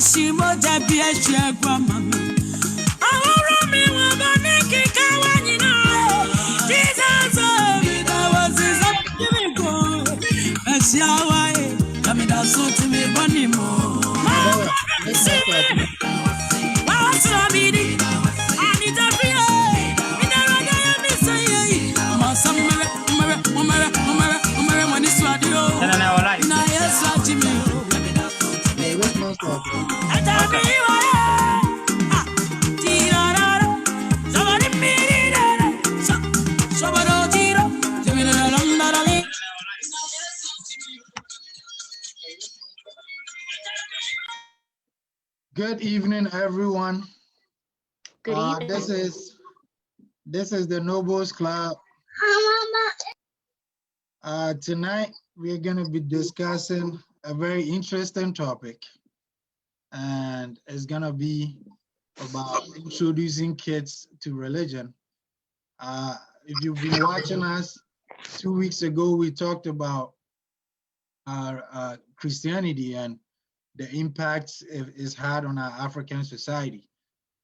see mogya be a share grandma. Good evening, everyone. Good evening. This is the Nobles Club. Tonight we're going to be discussing a very interesting topic, and it's going to be about introducing kids to religion. If you've been watching us, 2 weeks ago we talked about Christianity and the impacts it's had on our African society.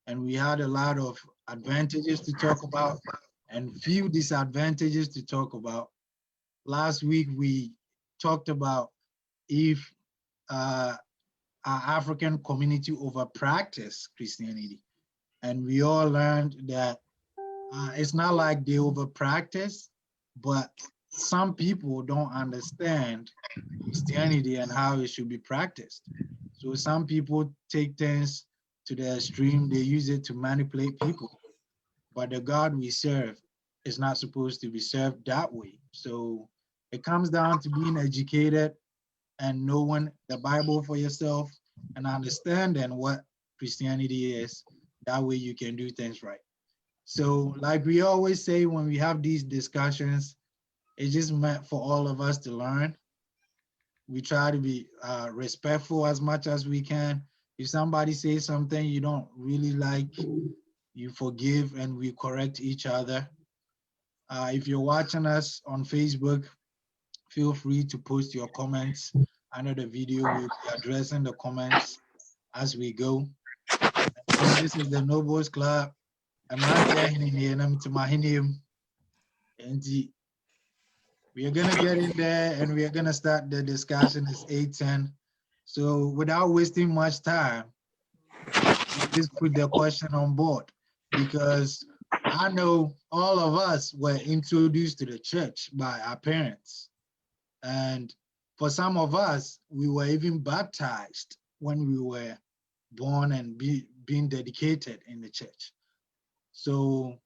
And we had a lot of advantages to talk about and few disadvantages to talk about. Last week, we talked about if our African community over-practice Christianity. And we all learned that it's not like they over-practice, but some people don't understand Christianity and how it should be practiced. So some people take things to the extreme, they use it to manipulate people. But the God we serve is not supposed to be served that way. So it comes down to being educated and knowing the Bible for yourself and understanding what Christianity is. That way you can do things right. So like we always say when we have these discussions, it's just meant for all of us to learn. We try to be respectful as much as we can. If somebody says something you don't really like, you forgive and we correct each other. If you're watching us on Facebook, feel free to post your comments under the video. We'll be addressing the comments as we go. This is the Nobles Club. I'm not getting to my name. We are gonna get in there and we are gonna start the discussion. It's 8:10. So without wasting much time, just put the question on board, because I know all of us were introduced to the church by our parents. And for some of us, we were even baptized when we were born and being dedicated in the church. So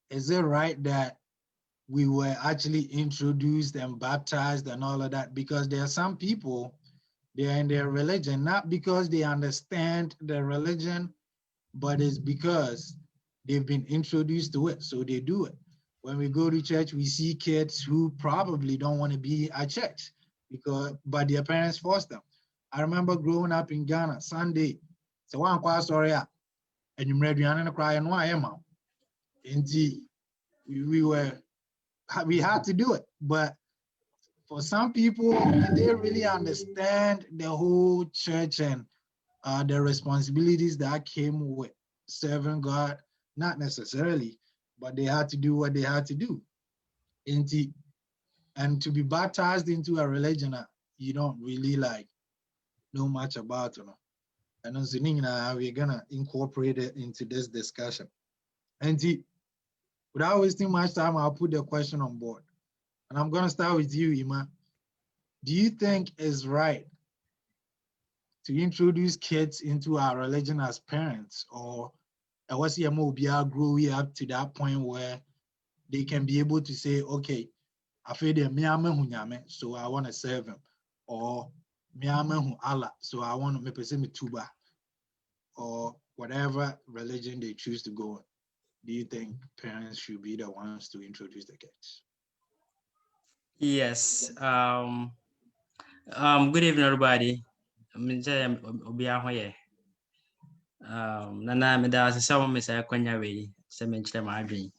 is it right that we were actually introduced and baptized and all of that? Because there are some people, they're in their religion, not because they understand the religion, but it's because they've been introduced to it, so they do it. When we go to church, we see kids who probably don't want to be at church, but their parents forced them. I remember growing up in Ghana, Sunday, so one quite sorry, and you read and cry and why am I? Indeed, we had to do it, but for some people, they really understand the whole church and the responsibilities that came with serving God. Not necessarily, but they had to do what they had to do. And to be baptized into a religion you don't really know much about, and we're gonna incorporate it into this discussion. And without wasting much time, I'll put the question on board. And I'm gonna start with you, Ima. Do you think it's right to introduce kids into our religion as parents, or was it growing up to that point where they can be able to say, okay, I feel so I want to serve him, or Allah, so I want to make tuba, or whatever religion they choose to go in? Do you think parents should be the ones to introduce the kids? Yes. Good evening, everybody. Nana me da some me say kwanya we say me chire my adwen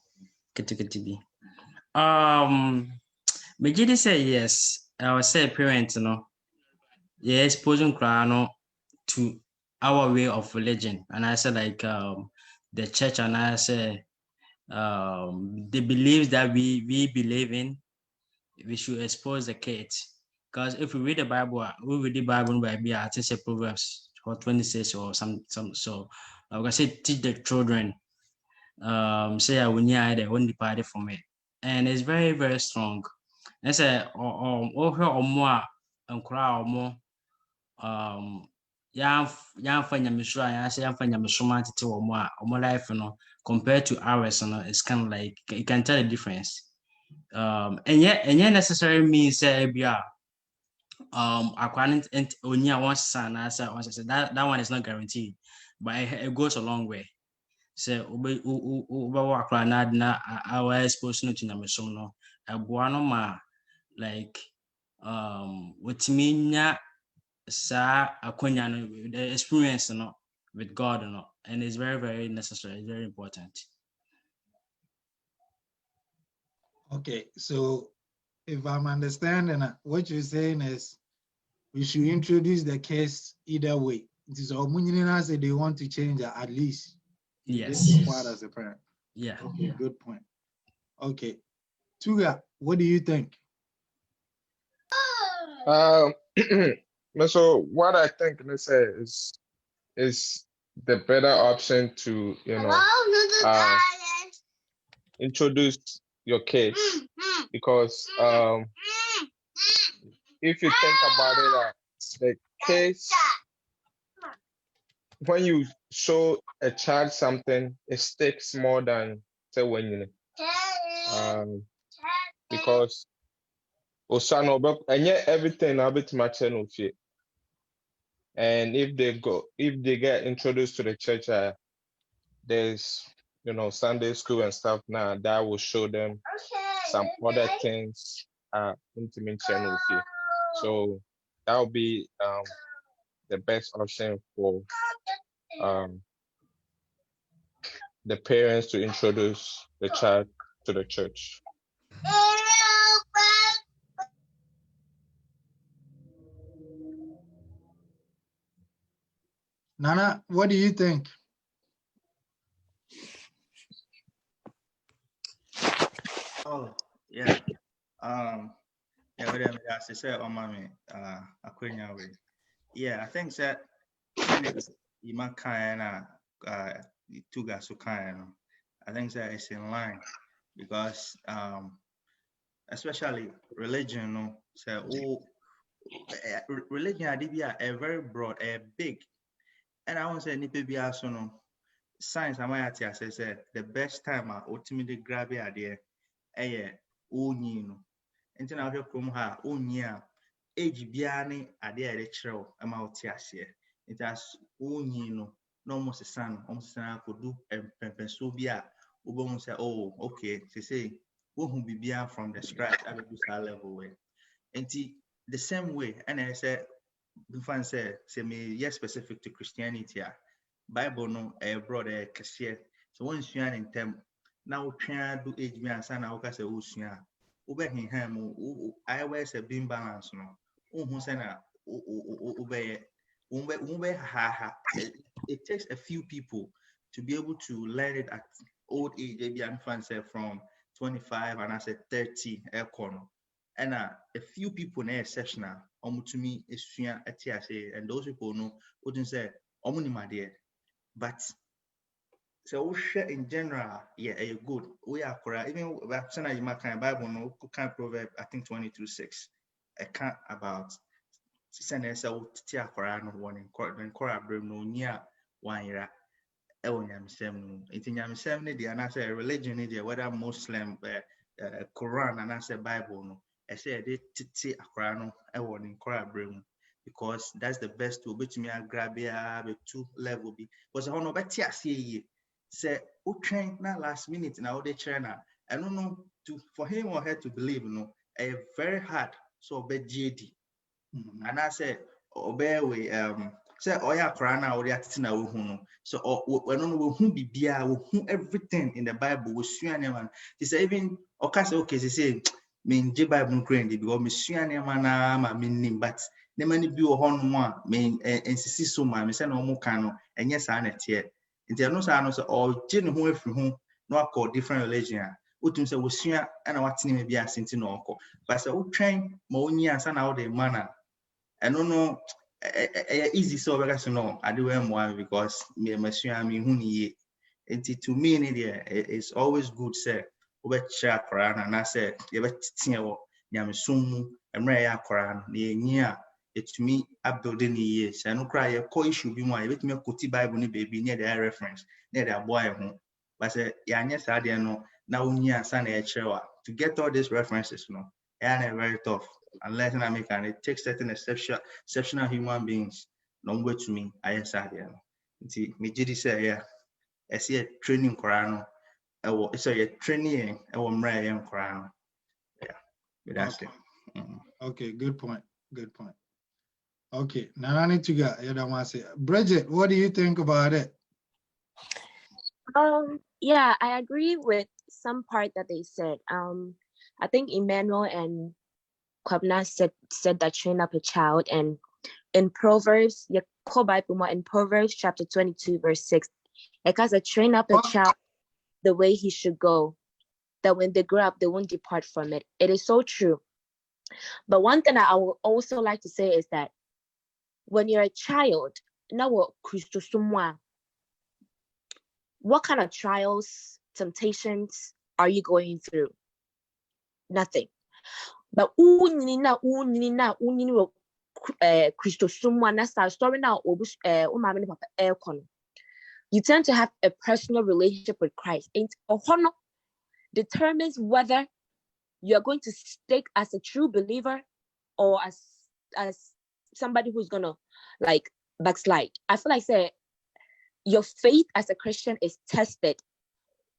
ketekete bi. Me gidi say yes. I will say parents no. Yeah, exposing crano to our way of religion, and I said like the church, and I say the beliefs that we believe in, we should expose the kids. Because if we read the Bible, we read the Bible by I think say Proverbs or 26 or some so I can say teach the children say I will need the only party from it. And it's very, very strong. And say or more and crowd more yamfa nyamesuro a yɛahyɛ yamfa nyamesoma tete wɔ mo a ɔmo life no compared to ours no it's kind of like you can tell the difference. And yet necessarily means say bia according only one son answer that one is not guaranteed, but it goes a long way. So ube akra na our exposed to nyamesom no ɛboa no ma like wotumi nya saa akonya no the experience no with God no, and it's very, very necessary, it's very important. Okay, so if I'm understanding what you're saying is we should introduce the case either way. It is all say they want to change it, at least. Yes. Part as a parent. Yeah. Okay, good point. Okay. Tuga, what do you think? So what I think let's say is the better option to introduce your kids, because if you think about it, the kids, when you show a child something, it sticks more than say when you because and yet everything a bit much and if they get introduced to the church, there's Sunday school and stuff now that will show them some other things intimate channel. So that would be the best option for the parents to introduce the child to the church. Nana, what do you think? Oh, yeah. Yeah, whatever I said on mommy, yeah, I think that you might kind two guys who kind I think that it's in line because especially religion, so religion are very broad, big, and I want to say nipe also no science am I say the best time ultimately grab the idea no nti na hwe krom ha onyi a age bia ne ade a yɛde kyerɛw ama wo te ase nti as onyi no na almost san akodu empempenso bi a wobɛhu sɛ oh okay say wohu bibia from the scratch at the level way nti the same way and I say before say me yes specific to Christianity a Bible no broad kese so one sua in term na wo twa do age bi ansa na wo ka sɛ wo sua Ubehin ham, I wears a beam balance no. Who send a it takes a few people to be able to learn it at old age, maybe I'm from 25 and I said 30 air corner. And a few people in a session to me is and those people know wouldn't say my dear. But so in general, yeah, good. We are correct. Even you might kind of Bible, no, kind of proverb. I think 22:6. I can't about send us out tia correct no one in court. Then correct bring no near 1 year. Nyam sem. It's nyam sem. The another religion is whether Muslim, Quran, and I say Bible no. I say they tia correct no. In correct bring because that's the best to bet me a grab ya be 2 level be. Because I don't know but tia see. Say train na last minute now they trainer. I don't know for him or her to believe a very hard so be JD. And I said obey we say oya krana or yatina we so we don't know who be bia who everything in the Bible we sua man. He say even okay say me Bible crazy because me sua man na ma meaning but ne mani bi wo ho no a me ensisi so ma me se na omo kan no enye sa na tie nti no sa no so o je ne ho afiri ho no akọ different religion a wotum se wosua na watene me bi asenti na okọ but se wotwen ma onyi ansa na wo de mana eno no easy so we guys no Adehye mo because me masua me hu ni ye nti to me ni there it's always good say we cha akora na say ye betie wo nyamesum mu emre ya akora no na enyi a etumi abuild ni ye say no kra ye ko issue bi mu a ye betumi akoti bible ni baby near the reference near the boy ho but say ya anya sa de no na onyi ansa na ye chewa to get all these references no and very tough unless I make and it takes certain exceptional human beings no way to me I say there nti me jidi say yeah I see a training korano it's a training mra yan korano yeah that's Okay. it. Okay, good point. Good point. Okay, now I need to get Bridget, what do you think about it? Yeah, I agree with some part that they said. I think Emmanuel and Kwabna said that train up a child, and in Proverbs, in Proverbs chapter 22, verse 6, it has a train up a child the way he should go, that when they grow up, they won't depart from it. It is so true. But one thing I would also like to say is that when you're a child, now what kind of trials, temptations are you going through? Nothing. But you tend to have a personal relationship with Christ. And determines whether you're going to stick as a true believer or as somebody who's gonna like backslide. I feel like say your faith as a Christian is tested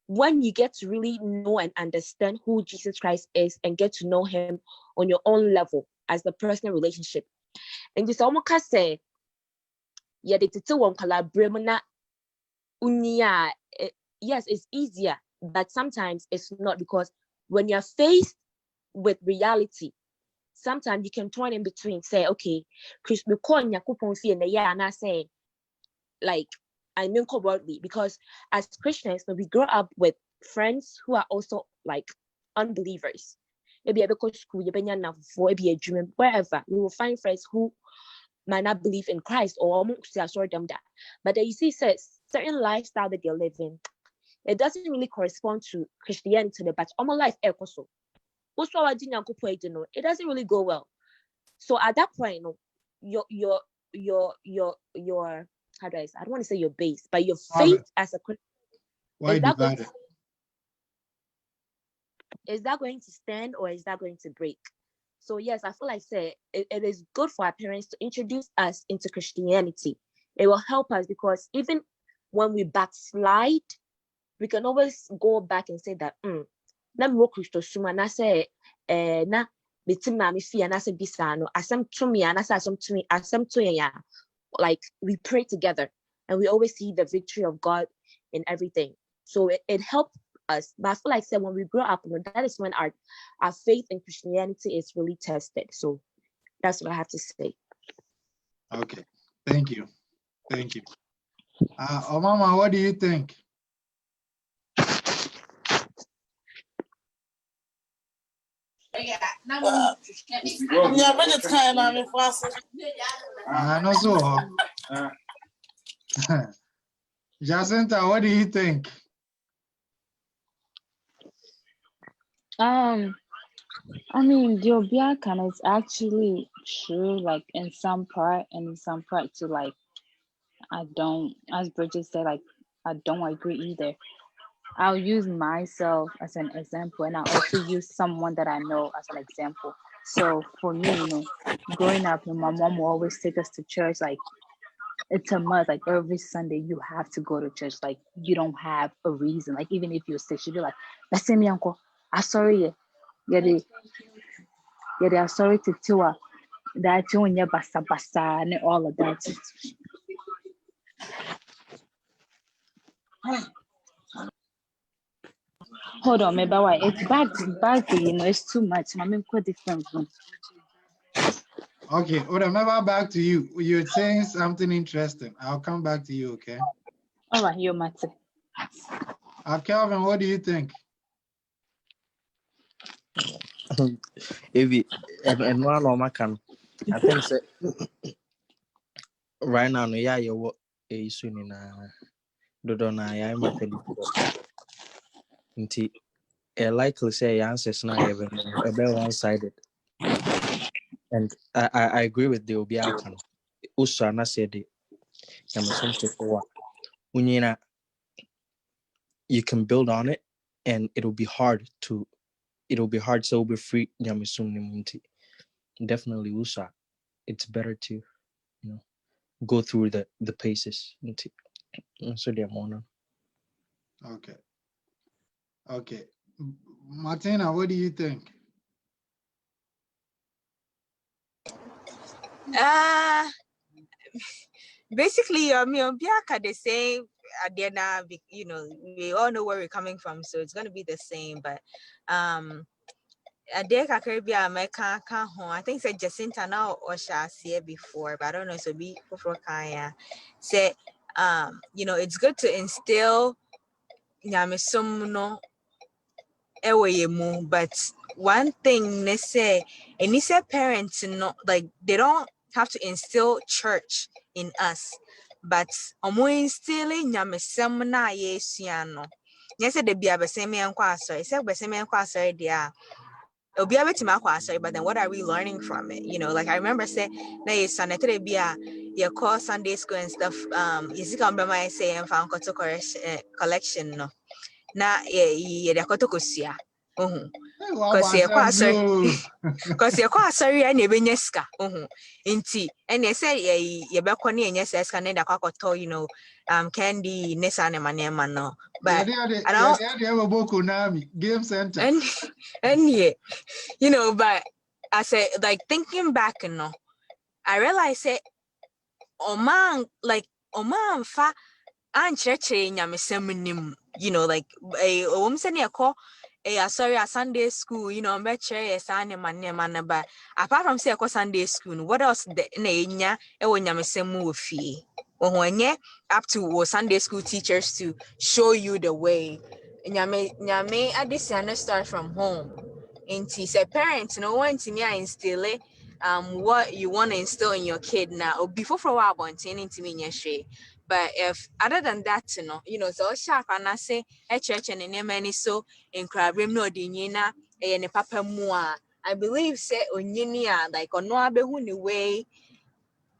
when you get to really know and understand who Jesus Christ is and get to know him on your own level as the personal relationship. And this almost say, yeah, the one collaborate yes, it's easier, but sometimes it's not, because when you're faced with reality, sometimes you can turn in between, say, okay, Chris, and I say, like, I mean, worldly, because as Christians, when we grow up with friends who are also like unbelievers, maybe a school, wherever, we will find friends who might not believe in Christ or them that. But then you see, says certain lifestyle that they're living, it doesn't really correspond to Christianity, but almost life also. It doesn't really go well. So at that point, your how do I say? I don't want to say your base, but your faith as a Christian, is that going to stand or is that going to break? So yes, I feel like it is good for our parents to introduce us into Christianity. It will help us, because even when we backslide, we can always go back and say that na me Christo suma na say na bitima me fi na say bisa no asem to me na say asem to ya, like we pray together and we always see the victory of God in everything. So it helped us. But I feel like when we grow up, that is when our faith in Christianity is really tested. So that's what I have to say. Okay, thank you. Mama, what do you think? No, so Jacinta, what do you think? I mean, the Obiakan is actually true, like in some part, and in some part too, like I don't, as Bridget said, like I don't agree either. I'll use myself as an example, and I also use someone that I know as an example. So for me, growing up, my mom will always take us to church. Like it's a must. Like every Sunday, you have to go to church. Like you don't have a reason. Like even if you're sick, she'll be like, "Let's say me uncle. I'm sorry, yeah, they are sorry to Tiwa that you and your basa basa and all of that." Hold on, maybe why it's bad, it's too much. I'm in quite different room. Okay, remember back to you. You're saying something interesting. I'll come back to you, okay? All right, you matter. Kelvin, what do you think? If and one on my can, I think so. Right now, no, yeah, you what a soon in do na ya matter nti likely say your answers now a bit one-sided, and I agree with the Obiakan. Usana said it. I'm something for unyina. You can build on it, and it'll be hard so it'll be free. Definitely usa. It's better to go through the paces. So they're more. Okay. Okay. Martina, what do you think? Basically, Biaka the same. Adena, we all know where we're coming from, so it's gonna be the same. But Adehye Caribbean America home. I think said Jacinta now or here before, but I don't know. So be before Kaya say, it's good to instill nyamesum no but one thing they say, and they say parents like they don't have to instill church in us, but instilling nyamesum na yesiano. Yes, they be a same answer. Say the same answer there. It'll be able to sorry, but then what are we learning from it? Like I remember say na is sanitary be a your call Sunday school and stuff. You see come by my say and found collection no. Na the kotokosia. Because you're sorry and you be ska. Inti and they say ye beconi and yes escaneda cocoto, candy nessa and no. But I don't game center. And yeah, but I said like thinking back I realized it Oman fa anchurch nyamesem like a woman call sorry a Sunday school, I'm better man, but apart from say a Sunday school, what else the na nyamesem fee when up to Sunday school teachers to show you the way. Nyame addition start from home. And say parents no one to me instill it what you want to instill in your kid now or before for a while into me in. But if other than that, so sharp and I say a church and in many so in crabrim no dinina and papa mua. I believe say onyinia like on no abehuni way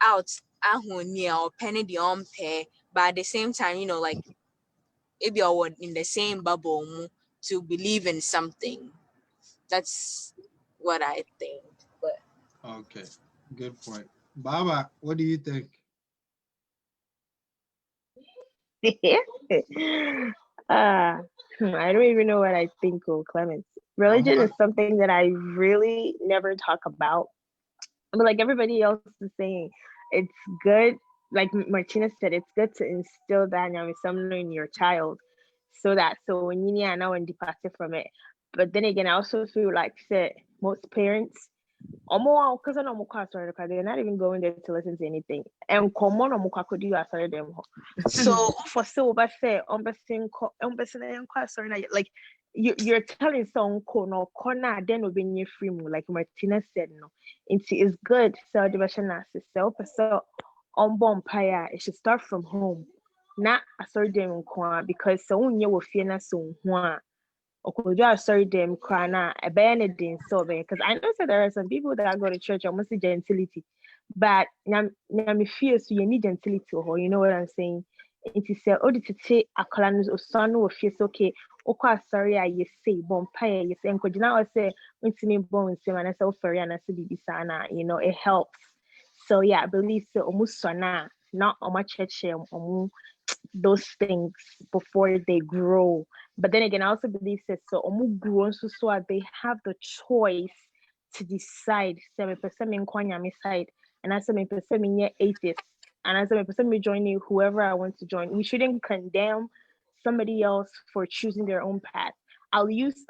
out ahonia or penny the pair, but at the same time, like if you're in the same bubble to believe in something. That's what I think. But Okay, good point. Baba, what do you think? I don't even know what I think of Clemens. Religion is something that I really never talk about. But like everybody else is saying, it's good. Like Martina said, it's good to instill that something in your child, so when you need now and depart from it. But then again, I also feel like said most parents, because they're not even going there to listen to anything. And common could you sorry them. So for but say sorry like you're telling someone no corner then will be free like Martina said no. It's good so the version so on bonfire it should start from home. Not sorry them because so when you will fear so sorry them crying so because I know that there are some people that go to church almost gentility, but me fear so you need gentility or you know what I'm saying. It is say oh to say a colonel or son or fears okay sorry I say bonfire you say and now I say when to me bones and I say ferry and I say sana it helps. So yeah, I believe so almost sana not on my church those things before they grow. But then again, I also believe that so grown so they have the choice to decide. Say person me side, and I say me person me atheist, and I say me person me joining whoever I want to join. We shouldn't condemn somebody else for choosing their own path. I'll use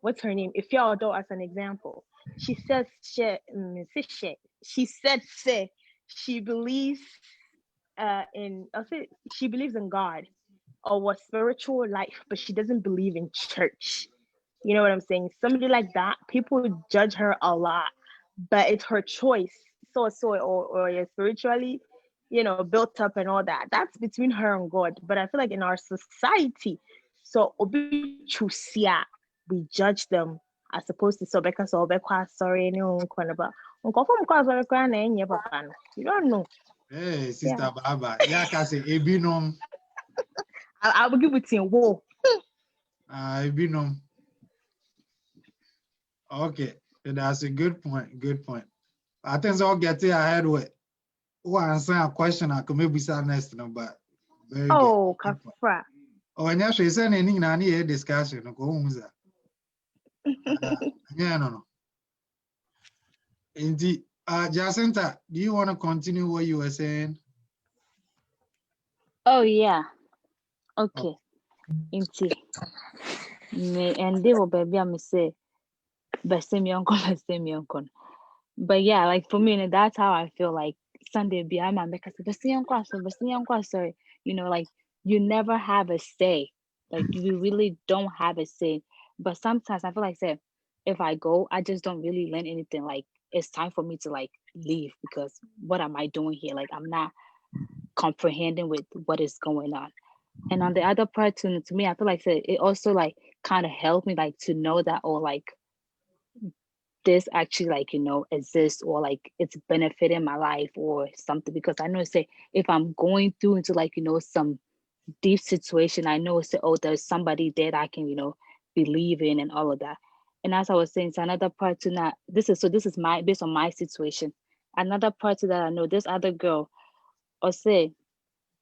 what's her name? If y'all do as an example. She said she believes she believes in God or a spiritual life, but she doesn't believe in church. You know what I'm saying? Somebody like that, people judge her a lot, but it's her choice. Or spiritually, built up and all that. That's between her and God. But I feel like in our society, so obi chusia, we judge them as opposed to sobeka sorry no kwanaba. You don't know. Hey, Sister Baba. Yeah, I say ebinom. I will give it to you. Ebinom. Okay, that's a good point. Good point. I think I'll get it ahead with. Oh, answer a question I could maybe say next, but very good. Oh, Kafra. Oh, and actually, it's anything I need a discussion. Go home, sir. Yeah, no. Indeed. Jacinta, do you want to continue what you were saying? Oh yeah. Okay. Inti. Me and they will baby me say Besemi But yeah, like for me, that's how I feel like Sunday be I'm a make sorry. Like you never have a say. Like you really don't have a say. But sometimes I feel like say if I go, I just don't really learn anything. Like it's time for me to like leave because what am I doing here? Like I'm not comprehending with what is going on. And on the other part to me, I feel like it also like kind of helped me like to know that like this actually like exists or like it's benefiting my life or something, because I know say if I'm going through into like some deep situation, I know say there's somebody there that I can believe in and all of that. And as I was saying, it's another part to that this is my based on my situation. Another part to that, I know this other girl or say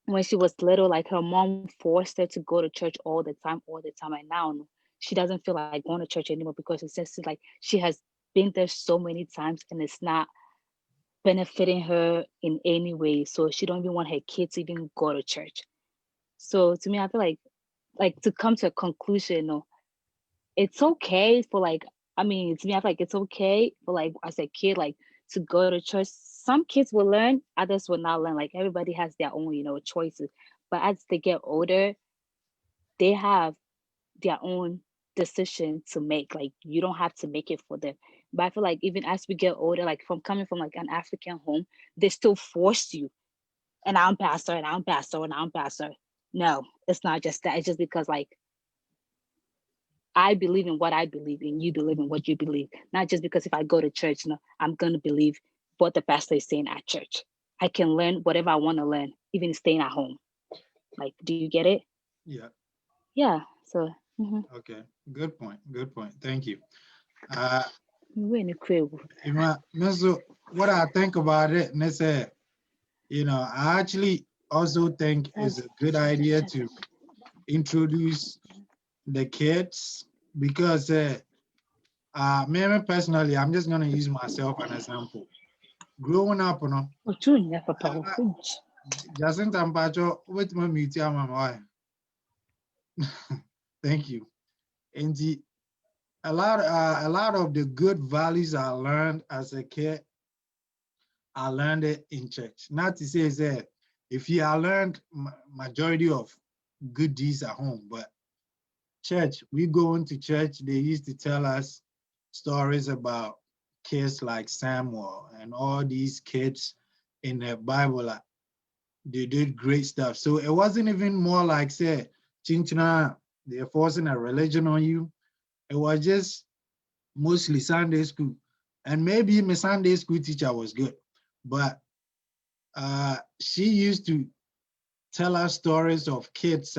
when she was little, like her mom forced her to go to church all the time. And now she doesn't feel like going to church anymore because it's just like she has been there so many times and it's not benefiting her in any way. So she don't even want her kids to even go to church. So to me, I feel like to come to a conclusion, it's okay for like, to me, I feel like it's okay for like as a kid, like to go to church. Some kids will learn, others will not learn. Like everybody has their own, choices. But as they get older, they have their own decision to make. Like you don't have to make it for them. But I feel like even as we get older, like from coming from like an African home, they still force you. And I'm pastor, and I'm pastor, and I'm pastor. No, it's not just that. It's just because like I believe in what I believe in, you believe in what you believe. Not just because if I go to church, I'm gonna believe what the pastor is saying at church. I can learn whatever I want to learn, even staying at home. Like, do you get it? Yeah. Yeah. So. Okay. Good point. Good point. Thank you. So what I think about it, and I say, I actually also think it's a good idea to introduce the kids because me personally, I'm just gonna use myself as an example. Growing up, Jacinta Mpacho, with my media, my thank you. And a lot of the good values I learned as a kid, I learned it in church. Not to say that if you I learned majority of good deeds at home, but church, we go into church, they used to tell us stories about kids like Samuel and all these kids in the Bible. They did great stuff. So it wasn't even more like, say, Chinchina, they're forcing a religion on you. It was just mostly Sunday school. And maybe my Sunday school teacher was good, but she used to tell us stories of kids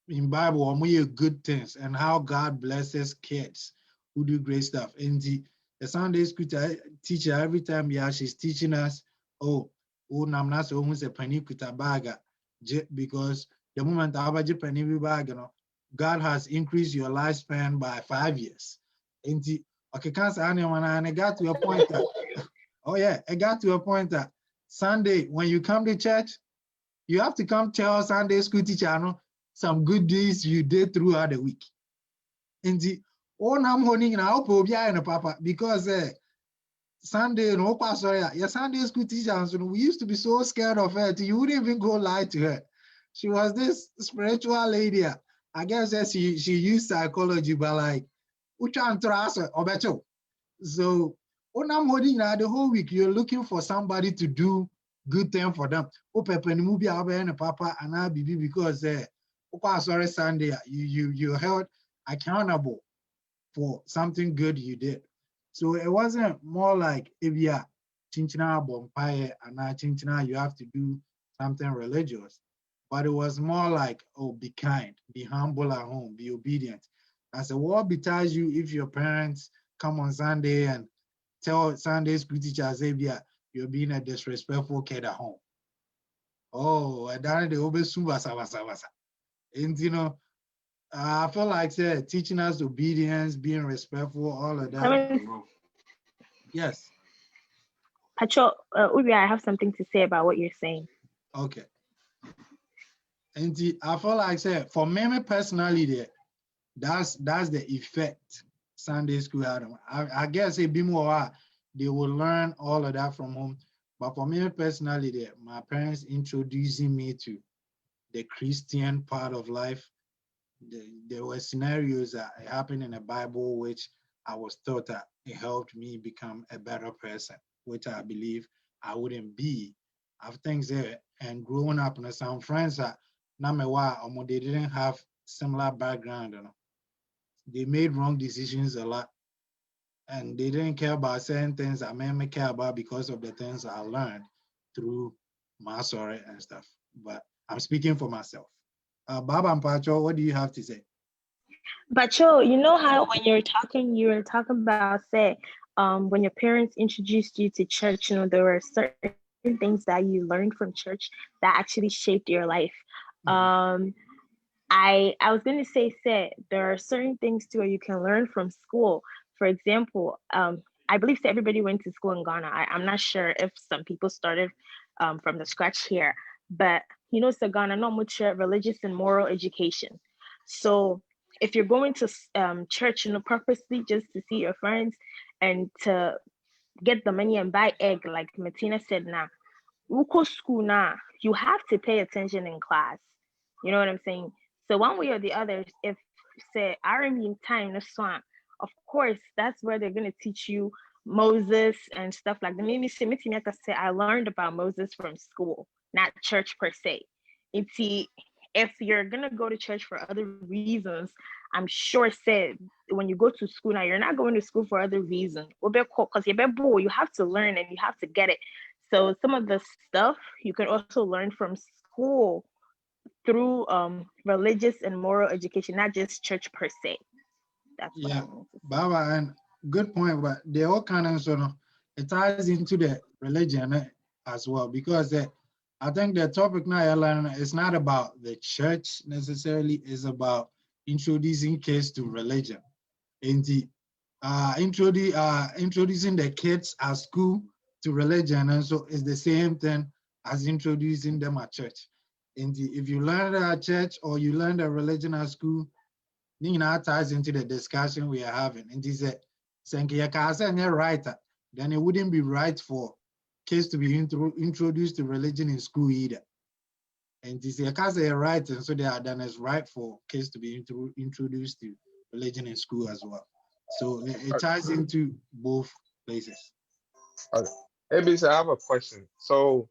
in Bible, we good things and how God blesses kids who do great stuff. And the Sunday school teacher, every time she's teaching us, namnas almost a penny kutabaga, because the moment God has increased your lifespan by 5 years. And okay, and I got to a point that it got to a point that Sunday, when you come to church, you have to come tell Sunday school teacher some good deeds you did throughout the week. And Oh, I'm holding now, and papa, because Sunday, no sorry, yeah, Sunday school teacher, so we used to be so scared of her, you wouldn't even go lie to her. She was this spiritual lady. I guess that she used psychology, but like, which one trust her or better. So when I'm holding now the whole week, you're looking for somebody to do good thing for them. Oh, Papa, the movie and Papa and I be because sorry Sunday, you held accountable for something good you did. So it wasn't more like if you are chinchina bompire and chinchina, you have to do something religious. But it was more like, oh, be kind, be humble at home, be obedient. I said, what betides you if your parents come on Sunday and tell Sunday school teachers, hey, you're being a disrespectful kid at home. Oh, and then they always and you know, I feel like teaching us obedience, being respectful, all of that. Yes. Pacho, Uri, I have something to say about what you're saying. Okay. And I feel like for me personally, that's the effect Sunday school had. I guess it be more they will learn all of that from home. But for me personally, my parents introducing me to the Christian part of life. There were scenarios that happened in the Bible which I was taught that it helped me become a better person, which I believe I wouldn't be. I've things there and growing up, and some friends that they didn't have similar background, they made wrong decisions a lot, and they didn't care about certain things I made me care about because of the things I learned through my story and stuff. But I'm speaking for myself. Baba and Pacho, what do you have to say? Pacho, you know how when you were talking about when your parents introduced you to church, there were certain things that you learned from church that actually shaped your life. I was going to say there are certain things too you can learn from school. For example, I believe everybody went to school in Ghana. I'm not sure if some people started from the scratch here, but so Ghana not much religious and moral education. So if you're going to church, purposely just to see your friends and to get the money and buy egg, like Martina said, now school now, you have to pay attention in class. You know what I'm saying? So one way or the other, if say RME in time the swamp, of course that's where they're gonna teach you Moses and stuff like that. Maybe say I learned about Moses from school, not church per se. If you're gonna go to church for other reasons, I'm sure when you go to school now, you're not going to school for other reasons. Because you have to learn and you have to get it. So some of the stuff you can also learn from school through religious and moral education, not just church per se. That's what I mean. Baba, and good point, but they all kind of it ties into the religion as well, because I think the topic now is not about the church necessarily, it's about introducing kids to religion. And introducing the kids at school to religion, and so it's the same thing as introducing them at church. And if you learn it at church or you learn the religion at school, then ties into the discussion we are having. And he said, right, then it wouldn't be right for kids to be introduced to religion in school either. And he said, right, and so then it's right for kids to be introduced to religion in school as well. So it ties into both places. Okay. ABC, I have a question. So,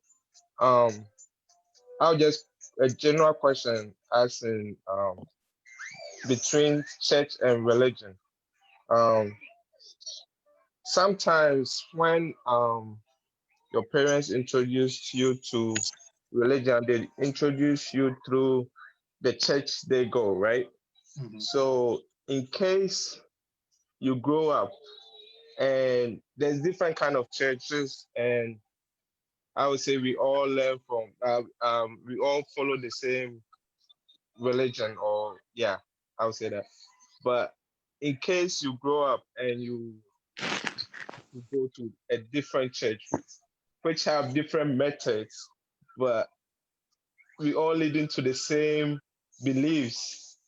I'll just a general question as in between church and religion. Sometimes when your parents introduce you to religion, they introduce you through the church they go, right? Mm-hmm. So in case you grow up and there's different kind of churches, and I would say we all learn from we all follow the same religion, or I would say that. But in case you grow up and you go to a different church which have different methods, but we all leading to the same beliefs,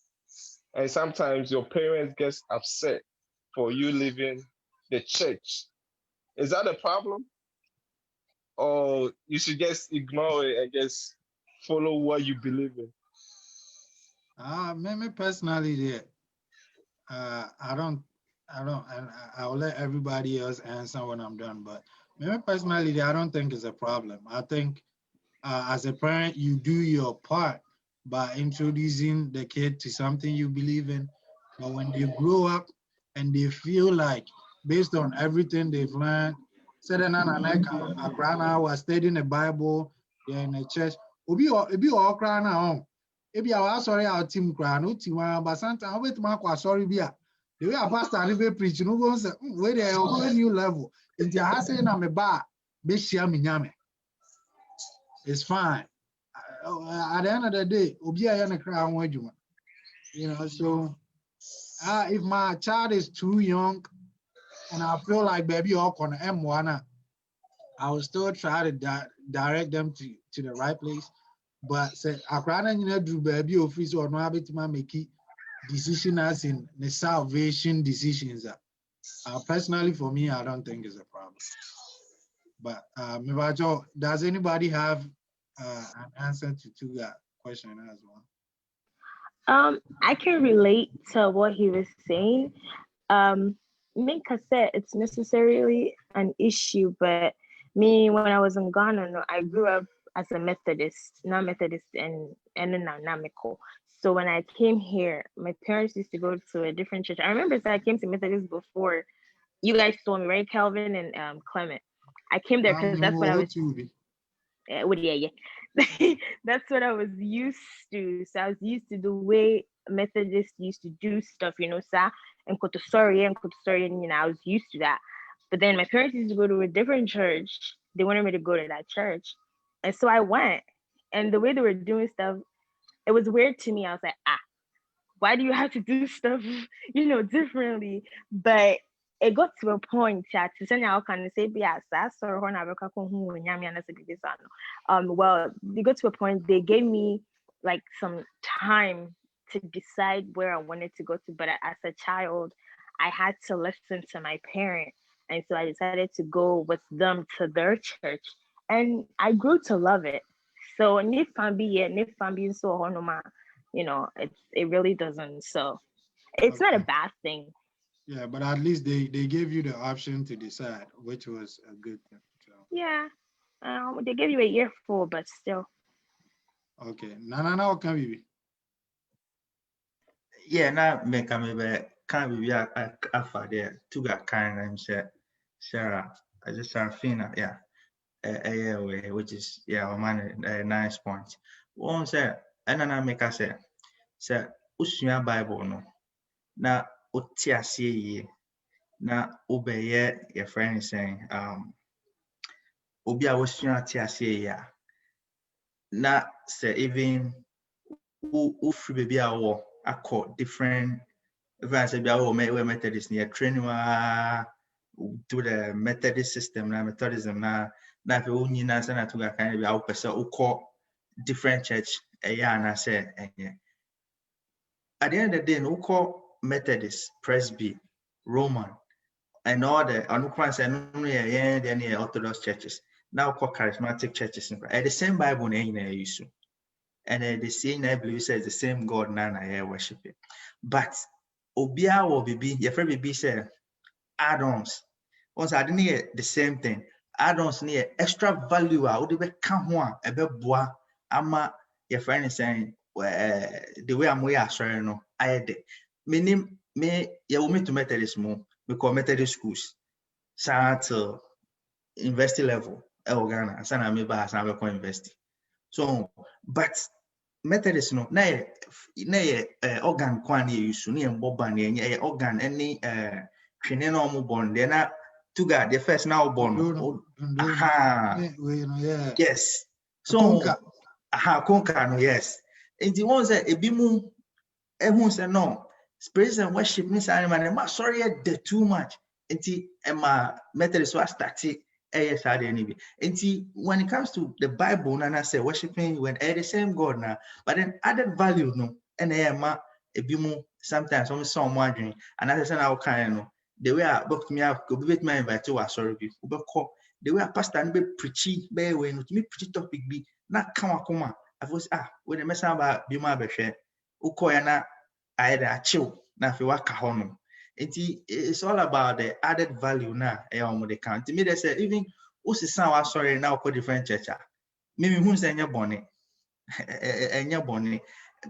and sometimes your parents get upset for you leaving the church. Is that a problem? Or you should just ignore it and just follow what you believe in? Me personally, I don't, and I'll let everybody else answer when I'm done. But me personally, I don't think it's a problem. I think as a parent, you do your part by introducing the kid to something you believe in. But when they grow up and they feel like, based on everything they've learned, said I was studying the Bible, they're in the church. Obi all crying now. Maybe I was sorry our team cry, no team, but sometimes I wait to sorry be the way a pastor and be preach, no one say, wait there, go a new level. It's the house in a bar, be share me nyame. It's fine. At the end of the day, obi a yana cry on you. You know, so if my child is too young and I feel like baby all on M1, I will still try to direct them to the right place. But say akrana nyina do baby office or no abetima make decision as in the salvation decisions. Personally for me, I don't think it's a problem. But does anybody have an answer to that question as well? I can relate to what he was saying. Minka said it's necessarily an issue, but me, when I was in Ghana, no, I grew up as a Methodist, not Methodist and dynamical. So when I came here, my parents used to go to a different church. I remember I came to Methodist before you guys saw me, right, Calvin and Clement. I came there because that's what I was. That's what I was used to. So I was used to the way Methodists used to do stuff, you know, and sorry, and you know, I was used to that. But then my parents used to go to a different church. They wanted me to go to that church. And so I went. And the way they were doing stuff, it was weird to me. I was like, why do you have to do stuff, you know, differently? But it got to a point that well, they got to a point they gave me like some time to decide where I wanted to go to, but as a child I had to listen to my parents, and so I decided to go with them to their church, and I grew to love it. So you know, it really doesn't, so it's not a bad thing. Yeah, but at least they gave you the option to decide, which was a good thing. So. Yeah, they gave you a year full, but still. Okay, no, can we? Yeah, now make me can be after there. Two got kind of said Sarah. I just Sarafina, yeah. Which is man a nice point. One say, and then I make us say usua Bible no. Na utiasie ye na obeye your friend is saying obi a wasua tiasie ya na say even who free baby a wo akọ different events be a we Methodist near training to the Methodist system na Methodism na if you nyina say na to ga kan be a person ukọ different church na say at the end of the day no ukọ Methodist, Presby, Roman, and all the then Orthodox churches. Now called charismatic churches. And the same Bible use. And the same I believe says the same God now I worship it. But Obia will be your friend be say add-ons. Once I didn't hear the same thing. Add-ons near extra value would be come one a bit bois ama your friend is saying the way I'm sorry no I did. Meaning me to Methodist more because Methodist schools start to university level Ghana and sana me ba sana be university. So but Methodist no na organ kwan ye use no mboba na organ any twene no mo born then na to God the first now born yes so konka no yes and the ones that ebimu ehun say no praise and worship means I'm sorry the too much. Enti Emma Methodist was started anyway. Enti when it comes to the Bible, Nana say worshiping when the same God now, but then added value no and Emma ebimu sometimes some wondering and I say now kind no the way I booked me out, go with my invite to sorry be the way a pastor and be preachy be when me preach topic be na come I was when the mess about be my best ukoya na I had a chill na fi waka hono. It's all about the added value na the count. To me they say even usisan sorry now ko different church. Maybe who say enya boni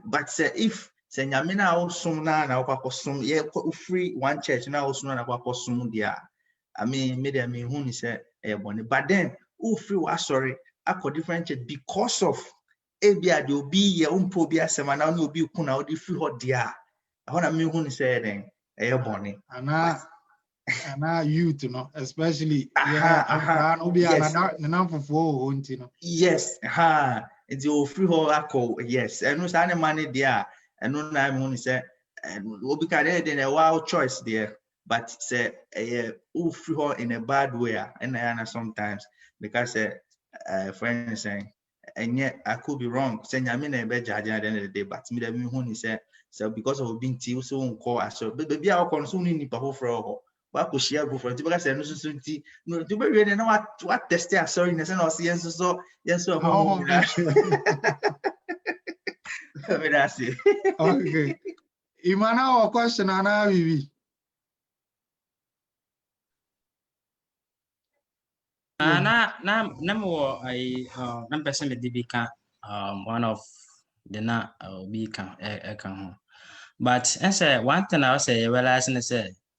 but say if say nyame na osum na wakosum ye free one church na osum na wakosum dia I mean maybe who ni say boni but then who free was sorry akọ different church because of ebia de obi ye umpo bi asema na no obi ku na odi free ho dia I na me who ni say den boni and youth, especially yes. Yes, it's your free hole, yes, and no any money there, and no name only say, and we'll be carried in a wild choice there, but say a free hole in a bad way, and I know sometimes because a friend is saying, and yet I could be wrong, saying I mean a bad judge at the end of the day, but me the who said, so because of being tea, so on call us, so but the be our consuming the whole for what could share go for it because I know no to be really know what test are sorry and yes so that's it. Okay. Imana or question Anna Vivi. Number I person the one of the na can but I say one thing I say realizing is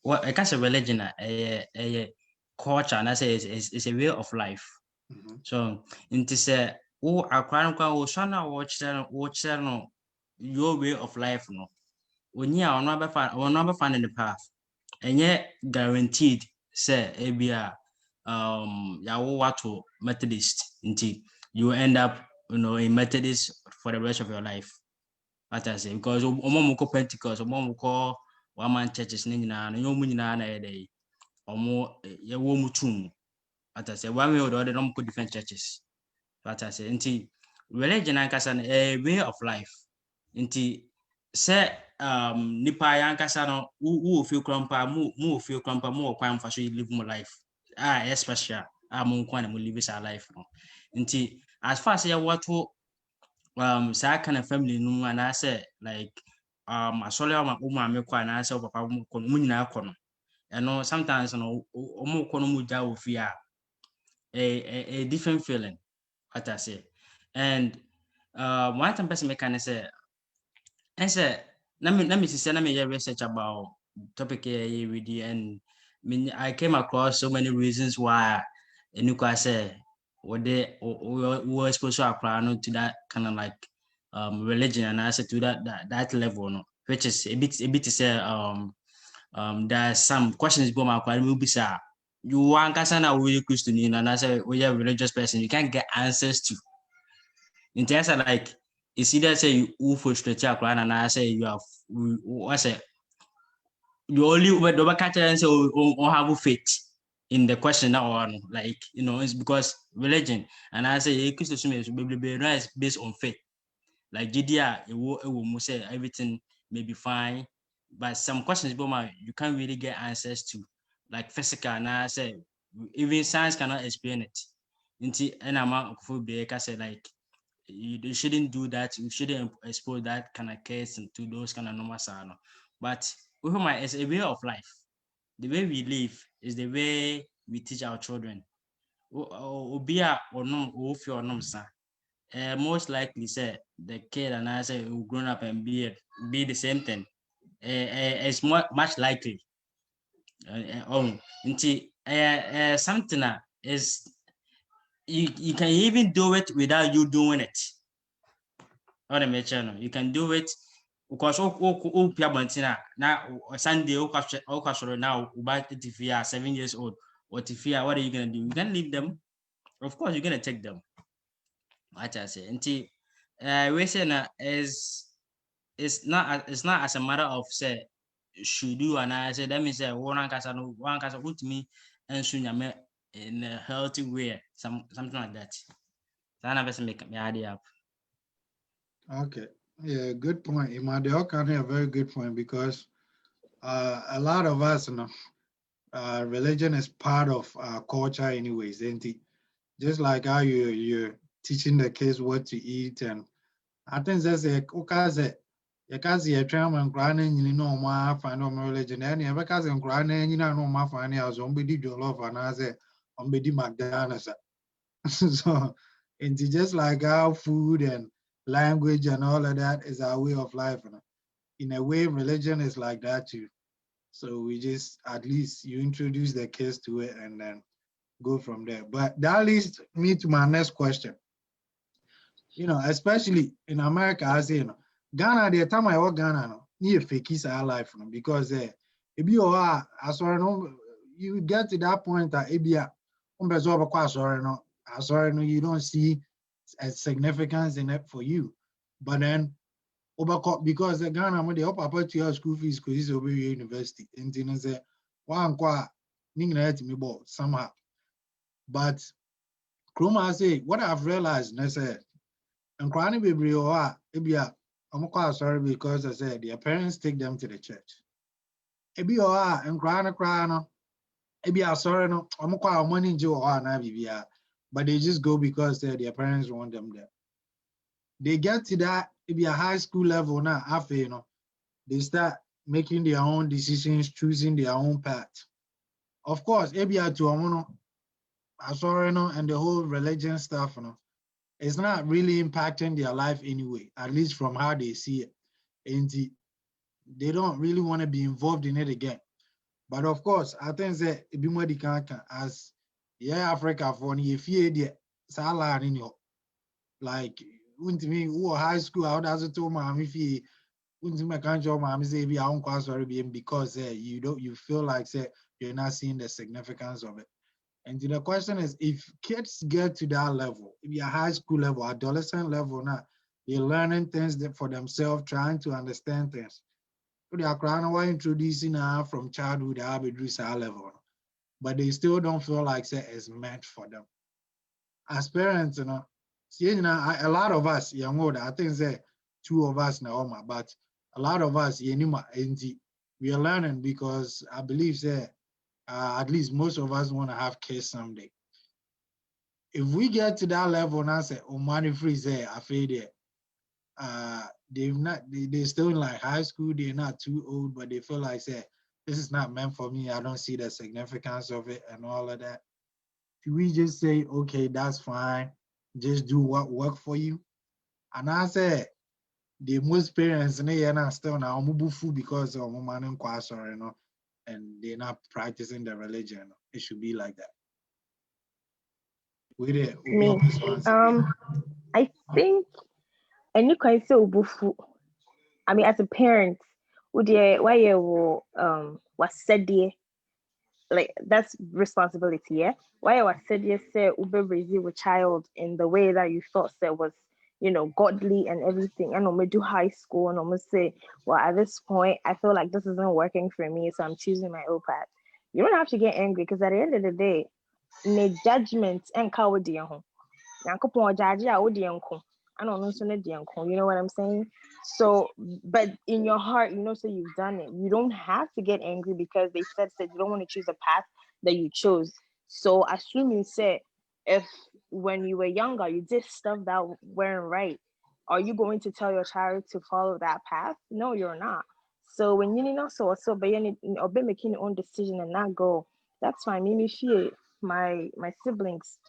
what I can't religion a culture and I say is a way of life. So into say oh a crown shana watch no your way of life no when you are never find in the path and yet guaranteed say abia to Methodist until you end up a Methodist for the rest of your life. What I say because Omomuko Pentecost, Omomuko one man churches nina, no munina na day, or more ya womutum. What I say one way or the other don't put different churches. What I say until religion and a way of life. Until say nipa yankasano who feel crumpa, mu feel crumpa, more crime for so you live more life. Especially I'm going to live our life. Until as far as what to say kind of family no and I say like I saw my me kwa and I say papa munyina kono and sometimes no omo kono mu ja wo fear a different feeling what I say and one time person make say and say let me say let me research about topic here with you and I came across so many reasons why and you say what they were supposed to apply to that kind of like religion and I said to that level no which is a bit to say there's some questions about my quite will be sir you want kasana we Christian and I say we are a religious person you can't get answers to in terms of like it's either say you frustrate and I say you have I say you only when the catch and say or have faith in the question or like it's because religion and I say Christian is based on faith. Like GDR, it will say everything may be fine, but some questions you can't really get answers to, like physical. And I say even science cannot explain it. And I'm I say like you shouldn't do that. You shouldn't expose that kind of case to those kind of normal sound. But it's a way of life. The way we live is the way we teach our children. Obia or no, or no, most likely say the kid and I say who grown up and be the same thing. It's much likely. Something is you can even do it without you doing it. You can do it because now Sunday now about 7 years old or Tifia, what are you gonna do? You can leave them. Of course, you're gonna take them. What I say, we say it's not as a matter of say should do and I say that means say one can put me and soon in a healthy way, something like that. So I never make me idea up. Okay, yeah, good point. Imadeo can a very good point because a lot of us religion is part of our culture anyways, isn't it? Just like how you're teaching the kids what to eat, and I think that's a okaze. Because you're trying to grind and you know my find on religion, and you because I'm grinding, you know my find out somebody do love and I say somebody McDonald's. So it's just like how food and language and all of that is our way of life. In a way, religion is like that too. So we just at least you introduce the kids to it and then go from there. But that leads me to my next question. Especially in America, I say, Ghana, the time I work Ghana, no, you fake our life, because if you are, you get to that point that you don't see a significance in it for you. But then, because the Ghana, they up to your school fees because it's over university. And then say, one qua, somehow. But Chroma say, what I've realized, I said, and crying baby or I'm quite sorry because I said their parents take them to the church. Ebi or and crying, ebi sorry no, I'm quite money Joe or na but they just go because their parents want them there. They get to that, ebi a high school level now, after they start making their own decisions, choosing their own path. Of course, ebi to sorry no, and the whole religion stuff, it's not really impacting their life anyway, at least from how they see it. And they don't really want to be involved in it again. But of course, I think that it be more as Africa for you fear the salary in your like me who high school, how does it to mommy fee? My country mommy say be because you feel like say you're not seeing the significance of it. And the question is, if kids get to that level, if you're high school level, adolescent level now, they're learning things for themselves, trying to understand things. So they are trying to introducing from childhood to our level, but they still don't feel like it's meant for them. As parents, see, a lot of us, young older, I think two of us now, but a lot of us, we are learning because I believe at least most of us want to have kids someday. If we get to that level and I say, oh, money free say, I feel there. They're still in like high school, they're not too old, but they feel like say, this is not meant for me. I don't see the significance of it and all of that. If we just say, okay, that's fine, just do what work for you. And I say the most parents they are not still now food because of money and they're not practicing the religion. It should be like that. Me, I think any kind of bufu. I mean, as a parent, would you why you was said like that's responsibility, yeah. Why I was said say ube raise your child in the way that you thought that was godly and everything. And I'm gonna do high school and I'm gonna say, well, at this point, I feel like this isn't working for me, so I'm choosing my own path. You don't have to get angry because at the end of the day, ne judgment and coward you know what I'm saying? So, but in your heart, so you've done it. You don't have to get angry because they said you don't want to choose a path that you chose. So assume you said if when you were younger you did stuff that weren't right, are you going to tell your child to follow that path? No, you're not. So when you but you be making your own decision and not go, that's fine. Maybe fear my siblings,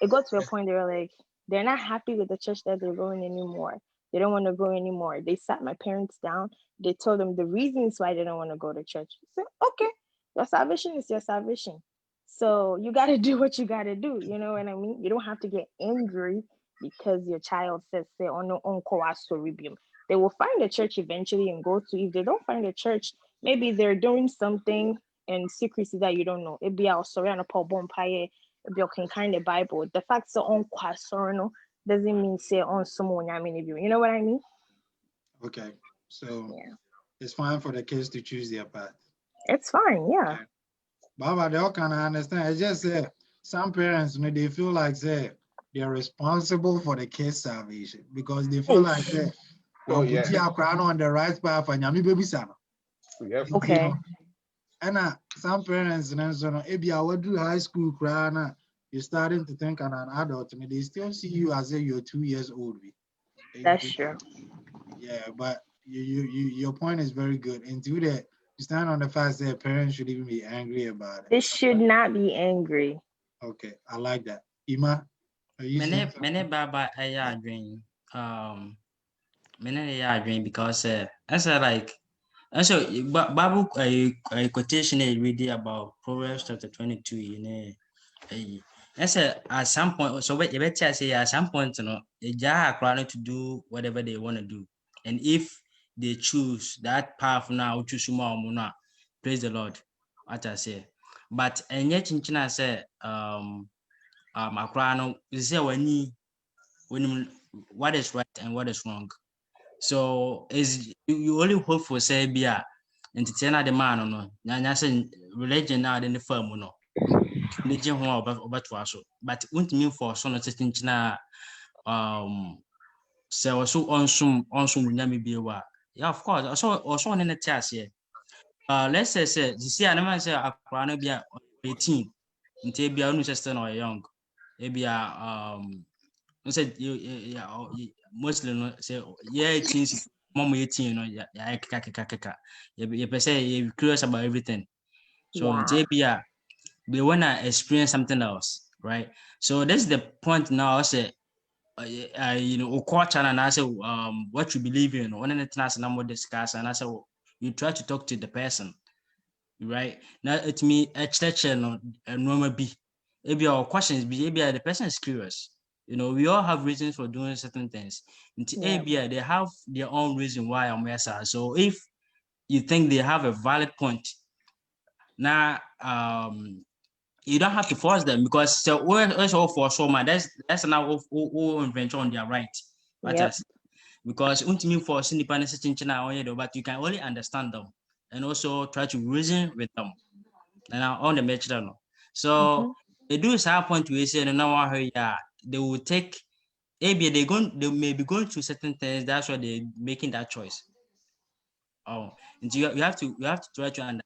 it got to a point they were like, they're not happy with the church that they're going anymore. They don't want to go anymore. They sat my parents down. They told them the reasons why they don't want to go to church. So, okay, your salvation is your salvation. So you got to do what you got to do. You know what I mean? You don't have to get angry because your child says, say, oh no, they will find a church eventually and go to. If they don't find a church, maybe they're doing something in secrecy that you don't know. It'd be our sorry and a Paul Bompire. You can kind of Bible. The fact that on kwasorno doesn't mean say on someone. I mean, if you know what I mean. Okay, so it's fine for the kids to choose their path. It's fine, yeah. Okay. Baba, they all can understand. I just say some parents, they feel like they're responsible for the kids' salvation because they feel like put your crown on the right path and yami baby son. Yep. Okay. And some parents and so on, if you went through high school, you're starting to think as an adult, and they still see you as if you're 2 years old. That's true. Yeah, but your point is very good. And to that, you stand on the fact that parents should even be angry about it. This should not be angry. Okay, I like that. Ima, are you saying Many baba aya dream. Many aya dream because I said like also Bible a quotation is reading about Proverbs chapter 22. You know, I said at some point. So what you better say at some point, you know, a jar are to do whatever they want to do, and if they choose that path now, choose more, praise the Lord. What I say, but and yet in China say Makrano is there when what is right and what is wrong. So is you only hope for say bia entertain the man no nya say religion now in the firm no religion ho obato aso but won't mean for so no teaching say also onsum nyame bi wa yeah of course also on the test here let's say you see anama say akra no bia 18 nti bia no just no young bia said mostly no say yeah teens mom 18 no yeah kaka you say you curious about everything so Wow. they want to experience something else, right? So this is the point now. I say you know culture and I say what you believe in one of the things and I'm discuss and I say you try to talk to the person, right? Now it me a church and normal be maybe our questions be maybe the person is curious. You know, we all have reasons for doing certain things. Yeah. They have their own reason why I'm here. So if you think they have a valid point, now you don't have to force them because so we're all for so man. That's now all invention on their right. Yep. Because ultimately for independence but you can only understand them and also try to reason with them. And on the measure. So they do some point we say no yeah, they will take maybe they may be going through certain things, that's why they're making that choice. Oh, and you have to try to understand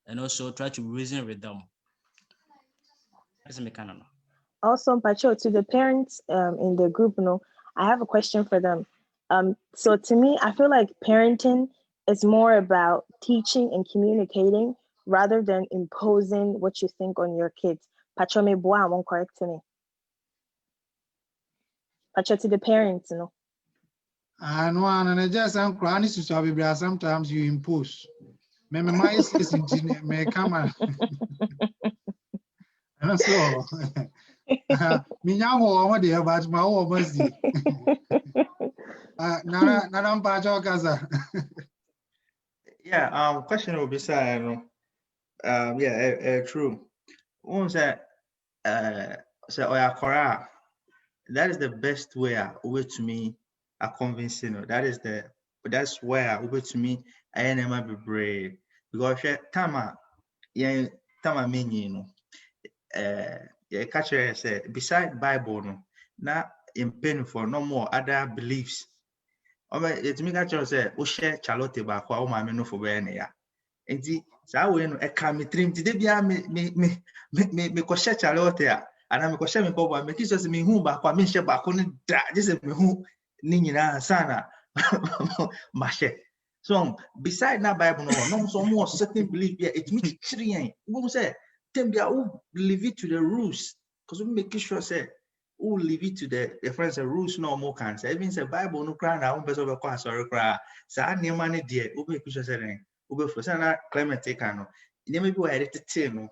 and also try to reason with them. That's a mechanical. Also, Pacho, to the parents in the group, I have a question for them. So to me, I feel like parenting is more about teaching and communicating rather than imposing what you think on your kids. Pacho, me boy, won't correct me. Pacho, to the parents, and one and just some chronic to sometimes you impose. Maybe my is may come and so me now what they about my own mercy. Nana Pacho Gaza. Yeah, question will be saying, true. Once that say Oyakora, that is the best way to me convincing. That's where over to me I never be brave because tama menu yeah catch say beside Bible no na in pain for no more other beliefs. It me catch say o share Charlotte ba kwa o ma me no for be na ya. Enti saa we no e ka me trim ti de bia me ko share Charlotte a ana me ko share me bobo me kiso se me hu ba kwa me share ba ko ni da je se me hu ni nyina sana ma share. So beside na Bible no so more certain belief here it me chiri yen we say them bia who leave it to the rules because we make sure say who leave it to the friends the rules no more can say even say Bible no cry na one person be kwa sorry cry sa na man there we make sure say then we for say na climate take no maybe we edited no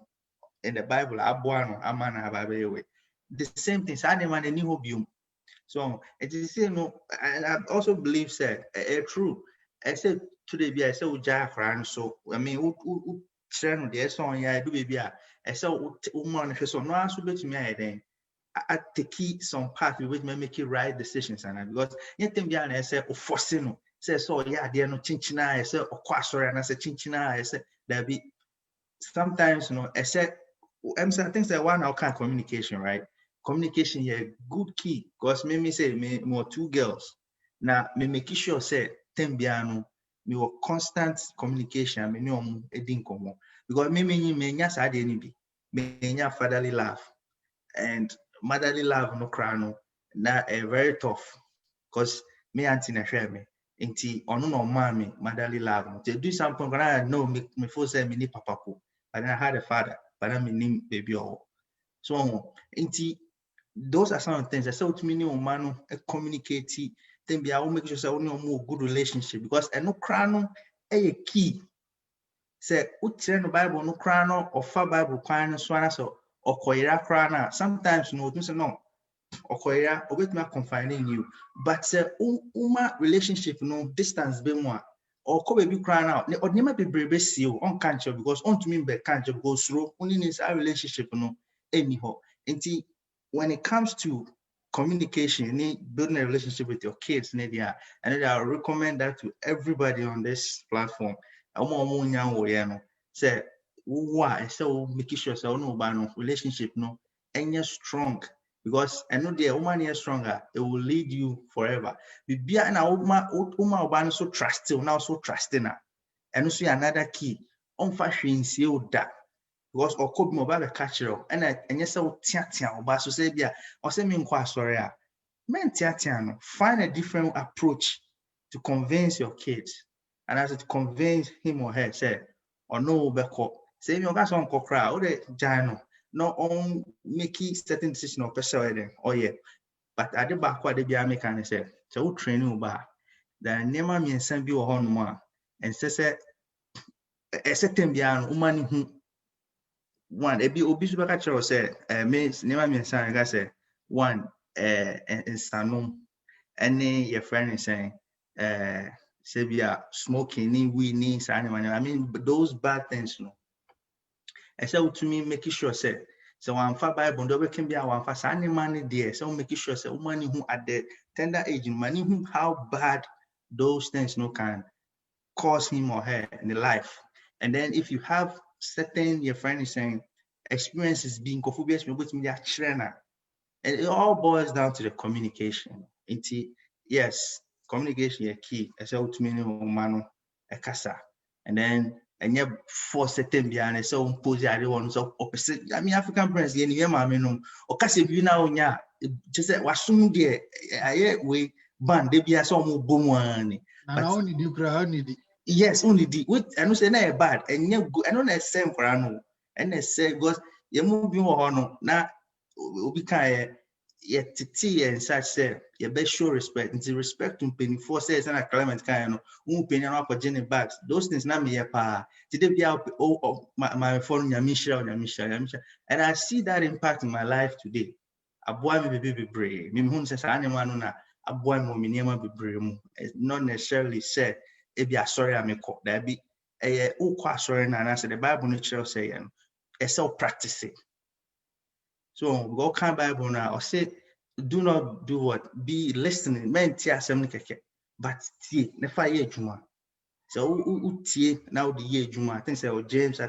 in the Bible aboa amana Bible way the same thing sa na man any hobium. So it is no and I also believe say true I said today be I say uja kran so I mean who trend the song ya do baby I say woman so no aso betumi aye den I take some path which may make you right decisions and because anything be na say force no say so yeah there no chinchina I say okwasore and I say chinchina I say there be sometimes I say I think that one our kind of communication, right? Communication is a good key because me say me more two girls. Now me make sure say tembiano me constant communication me no edin komo. because me sad any me fatherly love and motherly love no crown na very tough because me auntie na share me inti ono no mommy motherly love to do something when I know me for say me ni papa ko but then I had a father but I mean baby oh so inti those are some of the things I say to me ni man communicate then be I will make sure say only more good relationship because no crown a key say utre no Bible no crown or fa Bible kwan so ana so okoyira crown sometimes no say no okoya obetuma confining you but uma relationship no distance be mo or ko baby cry now or nema be brebe see you on can't because on to me be can't go through only needs our relationship no anyhow until when it comes to communication building a relationship with your kids and I recommend that to everybody on this platform say why so make sure so no relationship no and you're strong because I know the woman is stronger, it will lead you forever. Bibia na woman so trusting now so trusting her. And also another key on fashion see that because or could mobile catch her and yes so tia or so say bia or say me sorry men tia no find a different approach to convince your kids and as to convince him or her say or no beko say me oga so nkokra o de jano no on making certain decision or person or yeah but at the back what they be making say so training ba the nema me nsan bi wo hono ma and say a certain bia no umani hu one ebi obi so baka chero say me nema me nsan ga say one insanum any your friend is saying say bia smoking ni weed ni I mean those bad things no and so to me making sure say so one for Bible do we can be one for any money there so making sure say woman who at the tender age money who how bad those things no can cause him or her in the life and then if you have certain your friend is saying experiences being confubious with media trainer and it all boils down to the communication yes communication is key as well to me man a casa and then and you force certain behind so pose I want so opposite I mean African parents yen you ma me no o kase bi na onya just say wasum de aye we band de bia so mo bomu ani but only the crowd need yes only the with I know say na bad and you go I know na same for no and they say because you move bi ho no na obi kan ye titi and such say you be show respect and respect to penny for says and a climate kind no penny no for Jenny bags those things na me pa today be out my phone nyamisha and I see that impact in my life today aboy me be brave me hu say animal no na aboy mo me niam be brave mu not necessarily say e be sorry ameko that be ukwa sorry na say the Bible no say e so practice it. So go can Bible now or say do not do what be listening men tia asem keke but tie ne fa ye adwuma so tie now the ye adwuma I think say James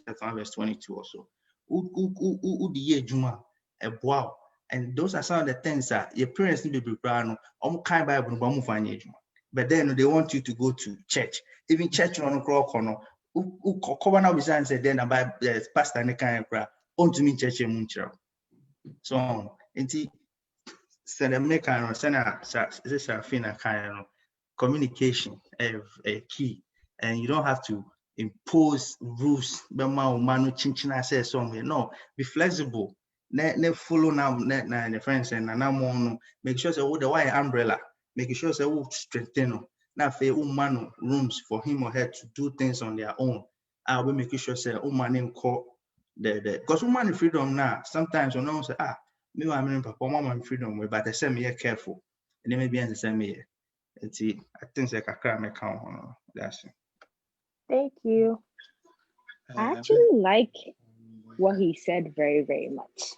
verse 22 or so the ye adwuma e boa and those are some of the things that your parents need to be prepared no kind Bible no mo fa adwuma but then they want you to go to church even church no crawl kono cover now be say then about pastor ne kan kra on to me church mu nchira so inti send a make and send a communication a key and you don't have to impose rules say somewhere no be flexible ne follow now the friends and now make sure say the white umbrella make sure say strengthen now for man rooms for him or her to do things on their own I will make sure say man call the because woman freedom now sometimes you know say me I mean papa mama freedom but I say me careful and then maybe answer me I think like a me count that's it. Thank you. I actually like what he said very, very much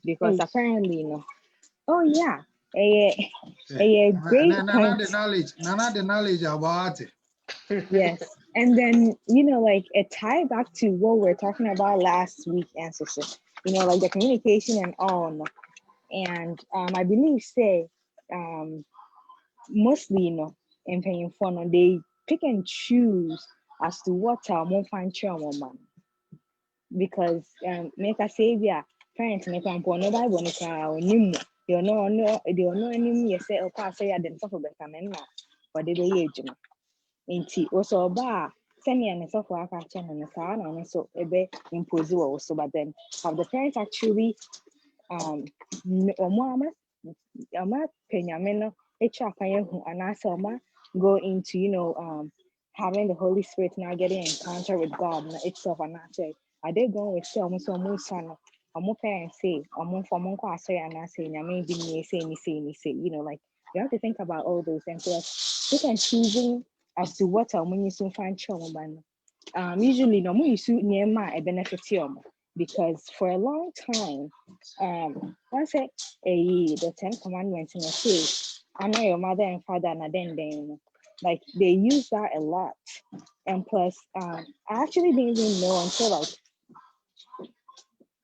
because apparently, oh yeah, a great point. None the knowledge about it. Yes, and then like it tied back to what we were talking about last week, ancestor. Like the communication and all, and I believe say mostly in paying for they pick and choose as to what more find man. because make a savior parents make one no Bible no ka onimu you know anim you say o say ya dem suffer better men na or they be ejuma nti also ba senior ne suffer aka che no sa na no so ebe impose wo so but then have the parents actually omo ama penyame no echa kan yehu anase oma go into having the Holy Spirit now getting in encounter with God itself and actually are they going with say almost son or parents say for monko say and I say nyame be me say like you have to think about all those and plus pick and choosing as to what when you soon find trauma usually no more you suit near my benefit because for a long time once the 10 commandments in the say honor your mother and father and then like they use that a lot. And plus I actually didn't even know until like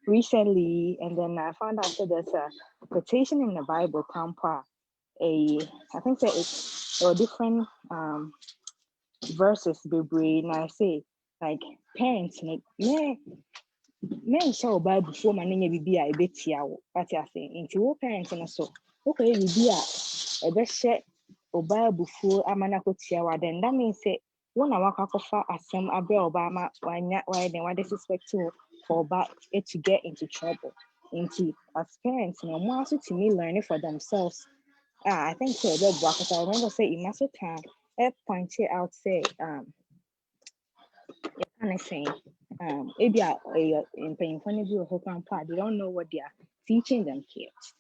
recently, and then I found out that there's a quotation in the Bible I think that there were different verses and I say like parents make men show Bible before my name be a bit what you saying into parents and so okay be a best share or Bible before amanako tiawa then that means say one hour for asem abe obama why then why disrespect to for back it to get into trouble into as parents no more also to me learning for themselves. I think so because I remember say in master time point it out say kind of saying maybe in paying funny view of part they don't know what they are teaching them kids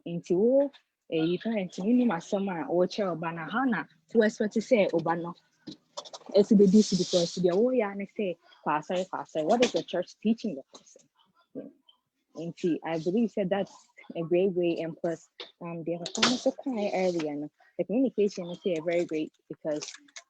into you parents my summer or child banana hana to expect to say obano it's the DC because the and say sorry what is the church teaching the person and see I believe said that's a great way and plus they are kind of so quiet early and the communication is here very great because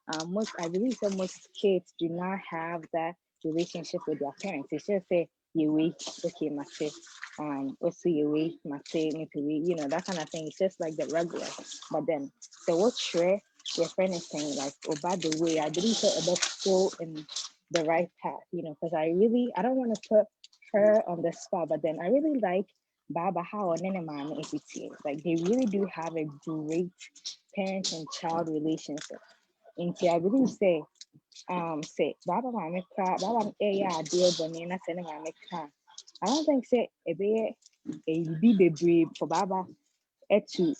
I believe that most kids do not have that relationship with their parents. It's just say you wait, okay, my say, also you wait, my say, maybe that kind of thing. It's just like the regular. But then the what share your friend is saying, like, oh, by the way, I believe that that's so in the right path, because I don't want to put her on the spot, but then I really like Baba how or Neneman is like they really do have a great parent and child relationship. Nti I believe say Baba Mame Kra Baba dear Bonina Sene Mame Kra. I don't think say a be brave for Baba to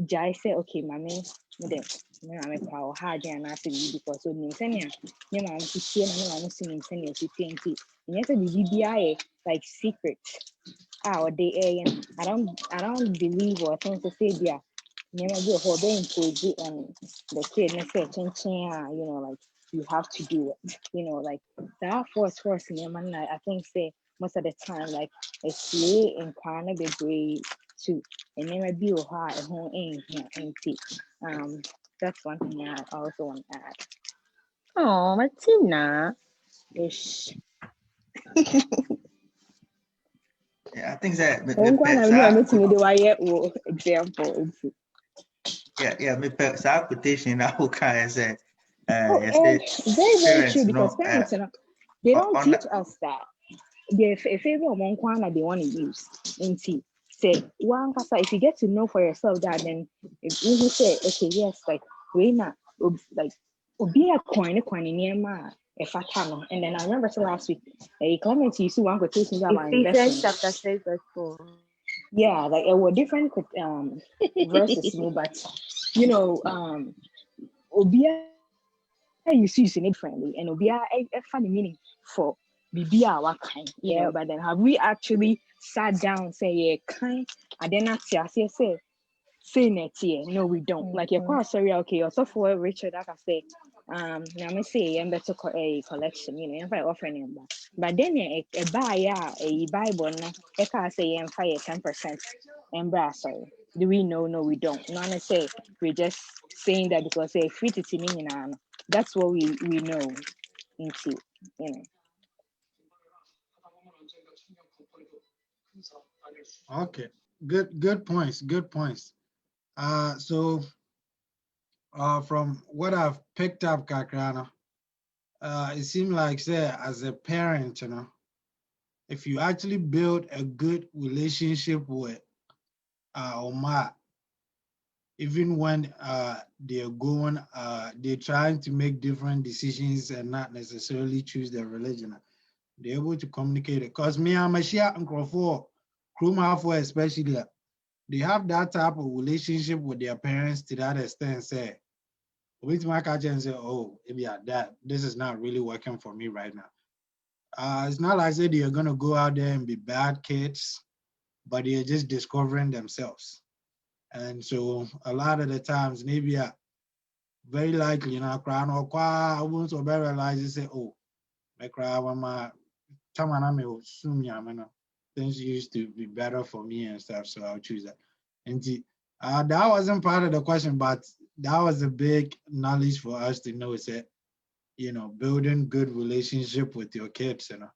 Jai say okay Mame Mame Kra or hard and I say because so Ninsenia Nima to see and I'm seeing Ninsenia to TNT. Yes, a BBI like secret. Or they I don't believe or think to say there. Never be a whole day and the kid and say, like you have to do it, like that force in your man. I think say most of the time, like it's lay in kind of a grade too, and never be a hard at home empty. That's one thing I also want to add. Oh, Martina. Ish. Yeah, I think that example. Yeah, me quotation I will kind of say very true because parents they don't teach us that. If favor of one corner they want to use say one if you get to know for yourself that then if you say okay yes like we not like be a coin near my and then I remember last week a comment you see one quotation about Ephesians chapter 6 verse 4. Yeah, like it were different verses, but Obia you see it differently, and Obia a funny meaning for Bibia what kind. Yeah, but then have we actually sat down say yeah kind? I then say it here. No, we don't. Like you're quite sorry, okay, also for Richard, like I say, now me say I'm better a collection, if I offer him that. But then a buy a Bible no, I can say I'm fire 10% and brass sorry. Do we know? No, we don't. None say we're just saying that because say free to me, that's what we know into, Okay, good points. So from what I've picked up, Kakrana, it seems like say as a parent, if you actually build a good relationship with Oma, even when they're going, they're trying to make different decisions and not necessarily choose their religion, they're able to communicate it. Because me and Mashia and Crawford, Krumafo especially, they have that type of relationship with their parents to that extent. Say, with my catch and say, oh, yeah, this is not really working for me right now. It's not like I they're gonna go out there and be bad kids, but they're just discovering themselves. And so a lot of the times, maybe very likely, you know, crying or I won't so very realize you say, oh, I cry when my things used to be better for me and stuff, so I'll choose that. And that wasn't part of the question, but that was a big knowledge for us to know. Is that, you know, building good relationship with your kids, you know,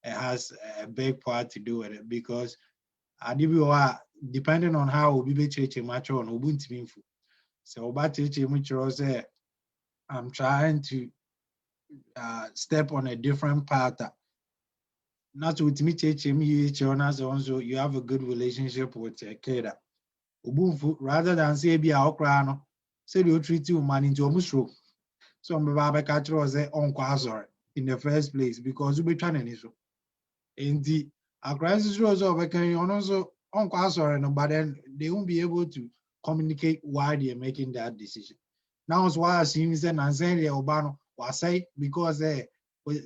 it has a big part to do with it, because depending on how we be church mature on Ubuntu info. So about church mature say I'm trying to step on a different path. Not with me church also you have a good relationship with a kid. Ubuntu rather than say be our crown, say you treat you man into a mushroom. So I'm about catcher was on in the first place because you be trying to so. In the crisis rose over can also on but then they won't be able to communicate why they're making that decision. Now it's why I see Mr. Nanzania Obano was say because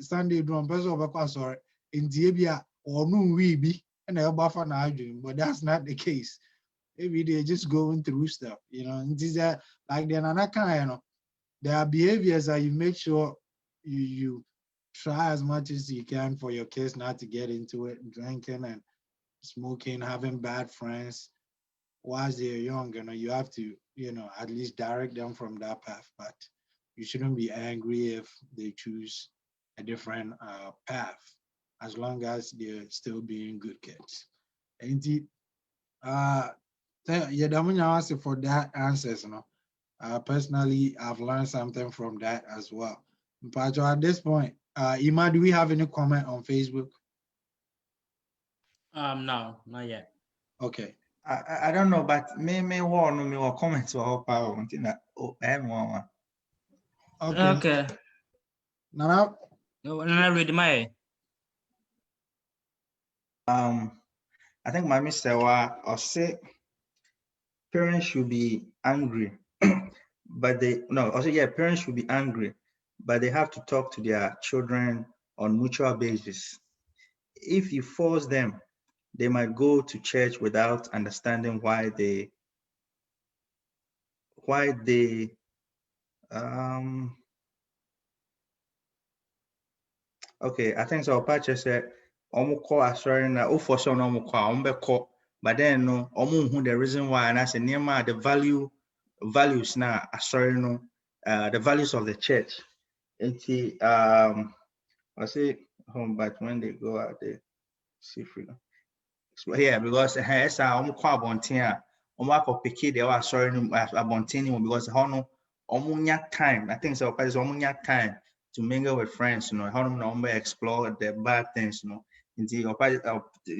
Sunday drum person over sorry in Tibia or no we be and a buffer now dream, but that's not the case. Maybe they're just going through stuff, you know, and these are like the another you know, there are behaviors that you make sure you try as much as you can for your kids not to get into it, drinking and smoking, having bad friends whilst they're young. You know, you have to, you know, at least direct them from that path. But you shouldn't be angry if they choose a different path, as long as they're still being good kids. Indeed, yeah, for that answers, you know. Personally, I've learned something from that as well. But at this point, Ima, do we have any comment on Facebook? No, not yet. Okay. I don't know, but me warn me or comment to our power until that one. Okay. Nana? Nana read my. I think my Mr. Or say parents should be angry, but parents should be angry, but they have to talk to their children on mutual basis. If you force them, they might go to church without understanding why they okay, I think so. Pacha said omuko asori na ufoso no omuko ombeko, but then no who the reason why, and I said near the values na asori no the values of the church. I say home, but when they go out they see freedom. So yeah, because it's omuko abontia omako piki they are asori no abontini because hono omunya time. I think so. Pacha omunya time to mingle with friends, you know, how to explore the bad things, you know, in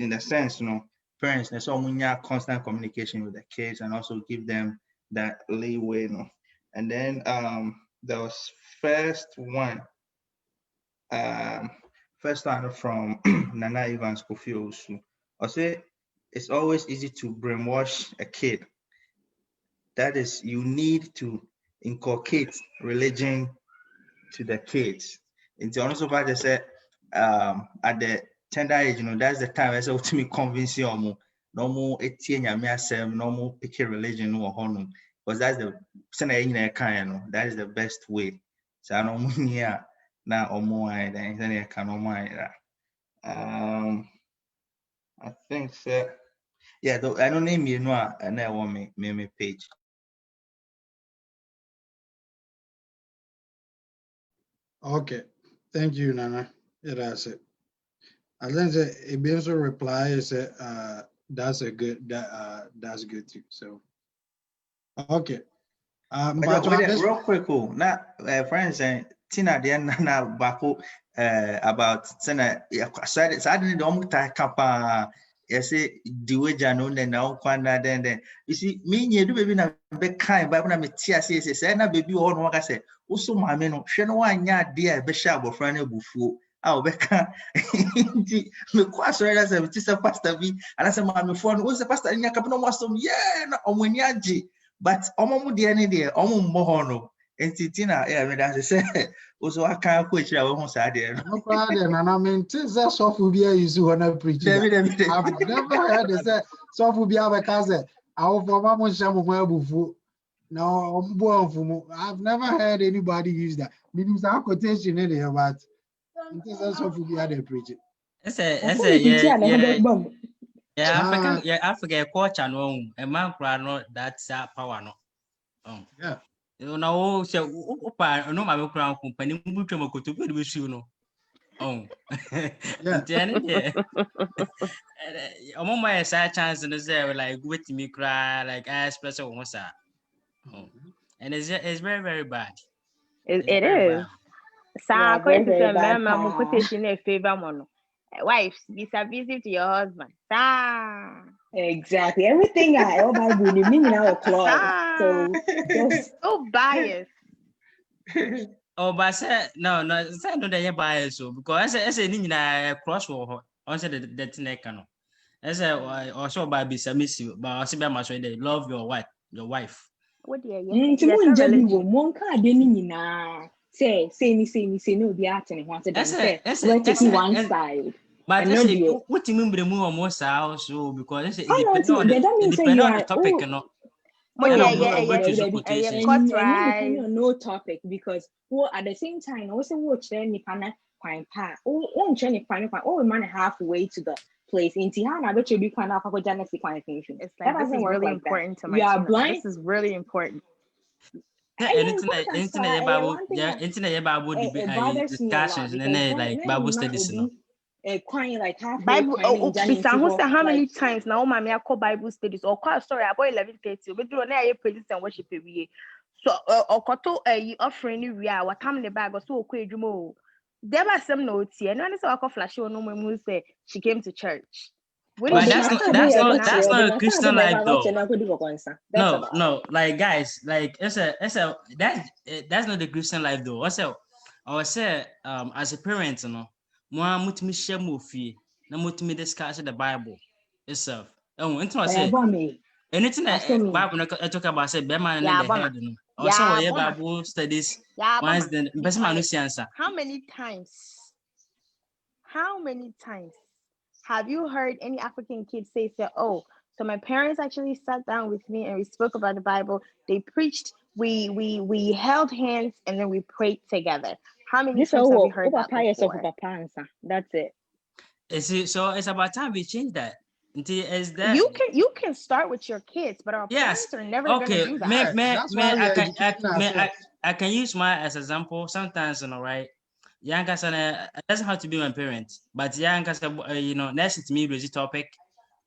the sense, you know, parents, there's so many constant communication with the kids and also give them that leeway, you know. And then there was first one from Nana Evans Kofi Osu. I say it's always easy to brainwash a kid. That is, you need to inculcate religion to the kids. It's also why they said at the tender age, you know, that's the time I said to me convince you normal 18 normal pick a religion or honor, because that's the that is the best way. So I know here now or more than I think so. Yeah, though I don't name you know and I want me page. Okay. Thank you, Nana. Yeah, that's it. I think it be also reply is that's good too. So okay. But real quick, now friends saying Tina the na bako about Tina suddenly the omuta kapa yes the way jano na ukwana then you see me nye do baby na be kind Bible na me tia say na baby o no ka say uso maame no hwe no anya de a be sha abofra na bufuo a obeka nti me kwa so ya say ti say pastor bi ana say maame fo no o say pastor nya kapa no mo asom yeah na omani agi but omo mu de ne de omo mbo ho no enti Tina me da say also aka ko chira we hu sa de no No problem. And I mean, since that software is who wanna preach. I've never heard they say software because I will for my shamu. No, I've never heard anybody use that. Meaning some quotation in there, but this is software they preach it. Africa culture no, a man no that's power no. Yeah. You know, so opa no ma be kura company mu twem kotobu de be su no. Yeah. Omo my side chance no say like wetimi kura like I express one sa. And it's very very bad. It is. So according to some men, I'm putting in favor mono. Wives, be submissive to your husband. Exactly. Everything I all Bible meaning our clause. So biased. Oh, but say no, say no they biased so because I say ni na cross for on say the thing can. I say also by be submissive, but I say be must say love your wife. What do you? Say no be acting one side. But I say what you mean by mu almost also because it depends on the topic no. No topic because at the same time also watch them man halfway to the place in Tiana bet you be kind of it's like this is really important to my you are blind. This is really important. Internet Bible discussions and then like Bible studies no. Like Bible how many times now mommy I call Bible studies or call sorry about 11:30 we do na aye praise and worship we so okoto offering we are what time the bag so okọ edwuma there was some notes here no say okọ flash no mu say she came to church. But that's not a Christian life though. No, like guys, like that's not the Christian life though. Also, I would say as a parent, you know, more mutimi share mo fie, na mutimi discuss the Bible itself. Anything that Bible I talk about say be man in the head, you know. Also, Bible studies once then person man no see answer. How many times have you heard any African kids say, oh, so my parents actually sat down with me and we spoke about the Bible. They preached, we held hands and then we prayed together. How many times have you heard that before? That's it. So it's about time we change that. You can start with your kids, but our parents are never going to do that. I can use my as example. Sometimes, you know, right? Yanka sana doesn't have to be my parents, but Yanka, you know, next to me was the topic.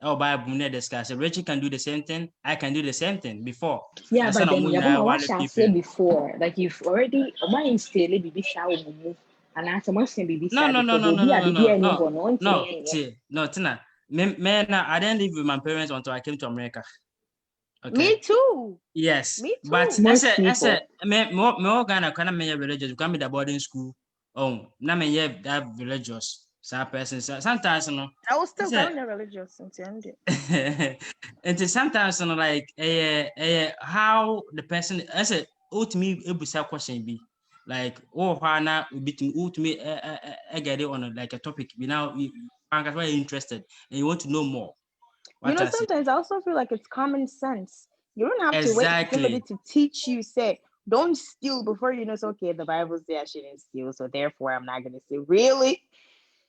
Oh, Bible ne discuss. Rachel can do the same thing. I can do the same thing before. Yeah, but then what I said before, like you've already still baby shower and I much can be no, Tina. Man, I didn't live with my parents until I came to America. Okay. Me too. Yes. Me too. But I said, more Ghana kind of religious. You can be the boarding school. Oh, now me have that religious. Some person sometimes, you know. I was still kind of religious until and sometimes, you know, like how the person. I said, ultimately, it was a question be like, oh, Hana will be to ultimately get it on like a topic. We now I'm very interested and you want to know more. Sometimes I also feel like it's common sense. You don't have to wait for somebody to teach you. Say, don't steal before you know. It's okay. The Bible says I shouldn't steal, so therefore I'm not gonna steal. Really?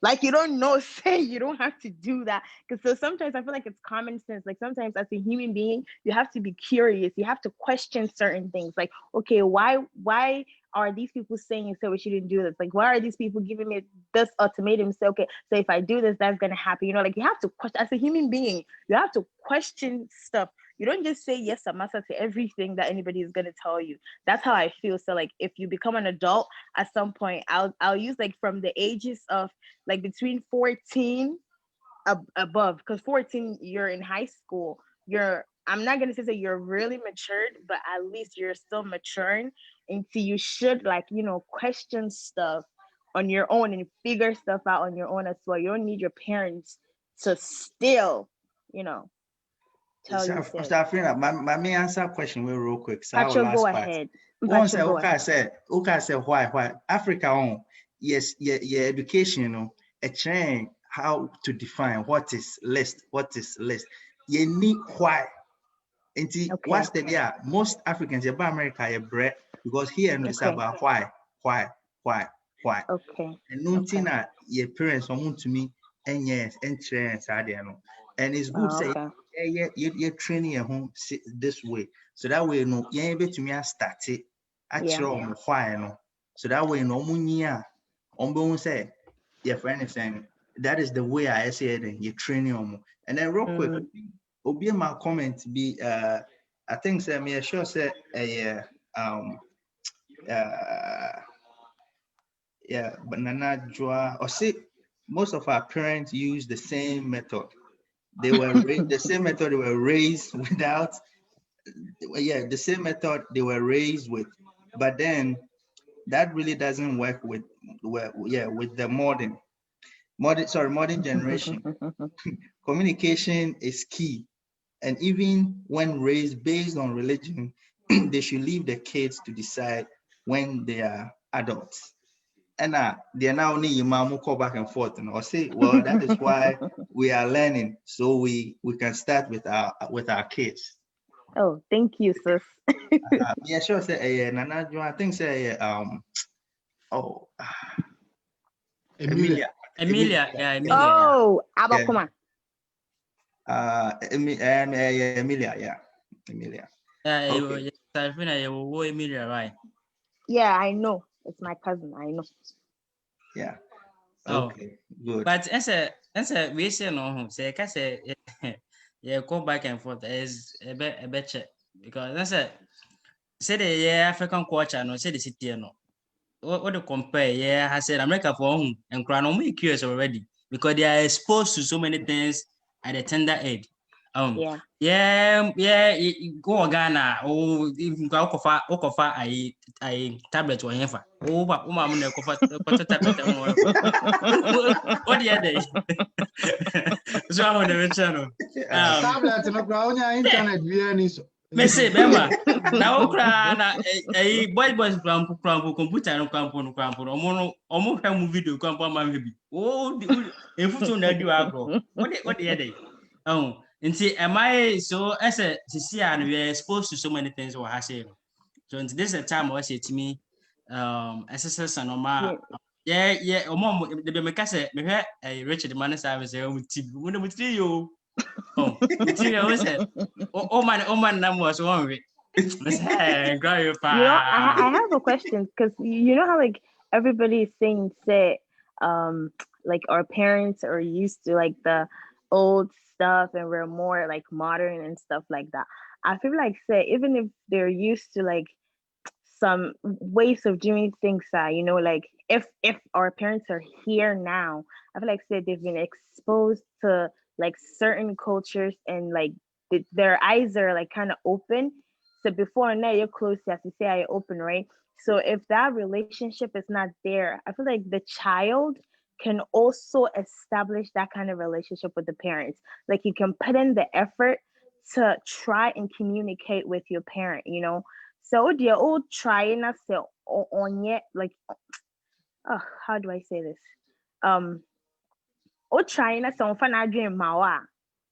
Like you don't know, say you don't have to do that. Because so sometimes I feel like it's common sense. Like sometimes as a human being, you have to be curious. You have to question certain things. Like, okay, why are these people saying so we shouldn't do this? Like, why are these people giving me this ultimatum? Say, okay, so if I do this, that's gonna happen. You know, like you have to question as a human being, you have to question stuff. You don't just say yes or massa to everything that anybody is gonna tell you. That's how I feel. So like if you become an adult at some point, I'll use like from the ages of like between 14 above, because 14 you're in high school. I'm not gonna say that you're really matured, but at least you're still maturing, and so you should like question stuff on your own and figure stuff out on your own as well. You don't need your parents to still tell you Mr. things. Afriyie, me answer a question real quick. So our Pacho, last go part. ahead. Once Pacho, go ahead. say why Africa on yes your education a train how to define what is list. You need why. And Okay. what's the yeah most Africans about America are bred because here it's Okay. about why. Okay. And nothing that your parents want to me and yes and trains are there no. And it's good say Okay. you're training your home this way. So that way no you're able to me start it actually on why no. So that way no munya on say your friend is saying that is the way I say it and you're training on. And then real quick, Obi my comment be I think say me sure say banana joa or say most of our parents use the same method. They were the same method they were raised without. The same method they were raised with, but then that really doesn't work with the modern generation. Communication is key, and even when raised based on religion, they should leave the kids to decide when they are adults. And they're now only your mom will call back and forth and I'll say, well, that is why we are learning, so we can start with our kids. Oh, thank you, sis. Yeah, sure. Say, Nana, I think say, Emilia. Emilia. Oh, Abakuma. Emilia, yeah. Emilia. Okay. Emilia, right? Yeah, I know. It's my cousin. I know. Yeah. Okay. Good. But as a we say no, say yeah, go back and forth is a bit check because that's a say the African culture no say the city no. What to compare? Yeah, I said America for home and crown on me curious already because they are exposed to so many things at a tender age. Go Ghana or even go Okofa I tablet or hefa. Oh, but woman tablet. What the other? So I want to channel. Tablet no ground internet via Messi, Bema. Now, boys, computer no campo. Omo have video campo man baby. Oh, if you don't do agro. What the other? Oh, and see, am I so as a CC and we are exposed to so many things what I say. So this is a time I say to me, SSS and Oma. Yeah, Omo, the Becase, me a Richard man service, when we see you. Oh, man, number was one way. I have a question because you know how like everybody is saying say like our parents are used to like the old stuff and we're more like modern and stuff like that. I feel like say even if they're used to like some ways of doing things that like if our parents are here now, I feel like say they've been exposed to like certain cultures and like their eyes are like kind of open. So before now you're close, you have to say I open, right? So if that relationship is not there, I feel like the child can also establish that kind of relationship with the parents. Like you can put in the effort to try and communicate with your parent, so the old trying to say on yet like how do I say this? Trying to say dream mawa.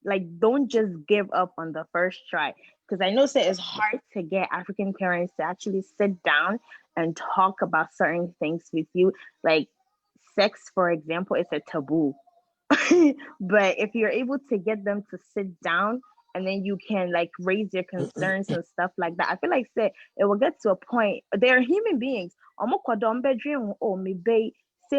Like don't just give up on the first try. Because I know it's hard to get African parents to actually sit down and talk about certain things with you. Like sex, for example, is a taboo. But if you're able to get them to sit down and then you can like raise your concerns and stuff like that, I feel like say it will get to a point. They're human beings. Oh, maybe say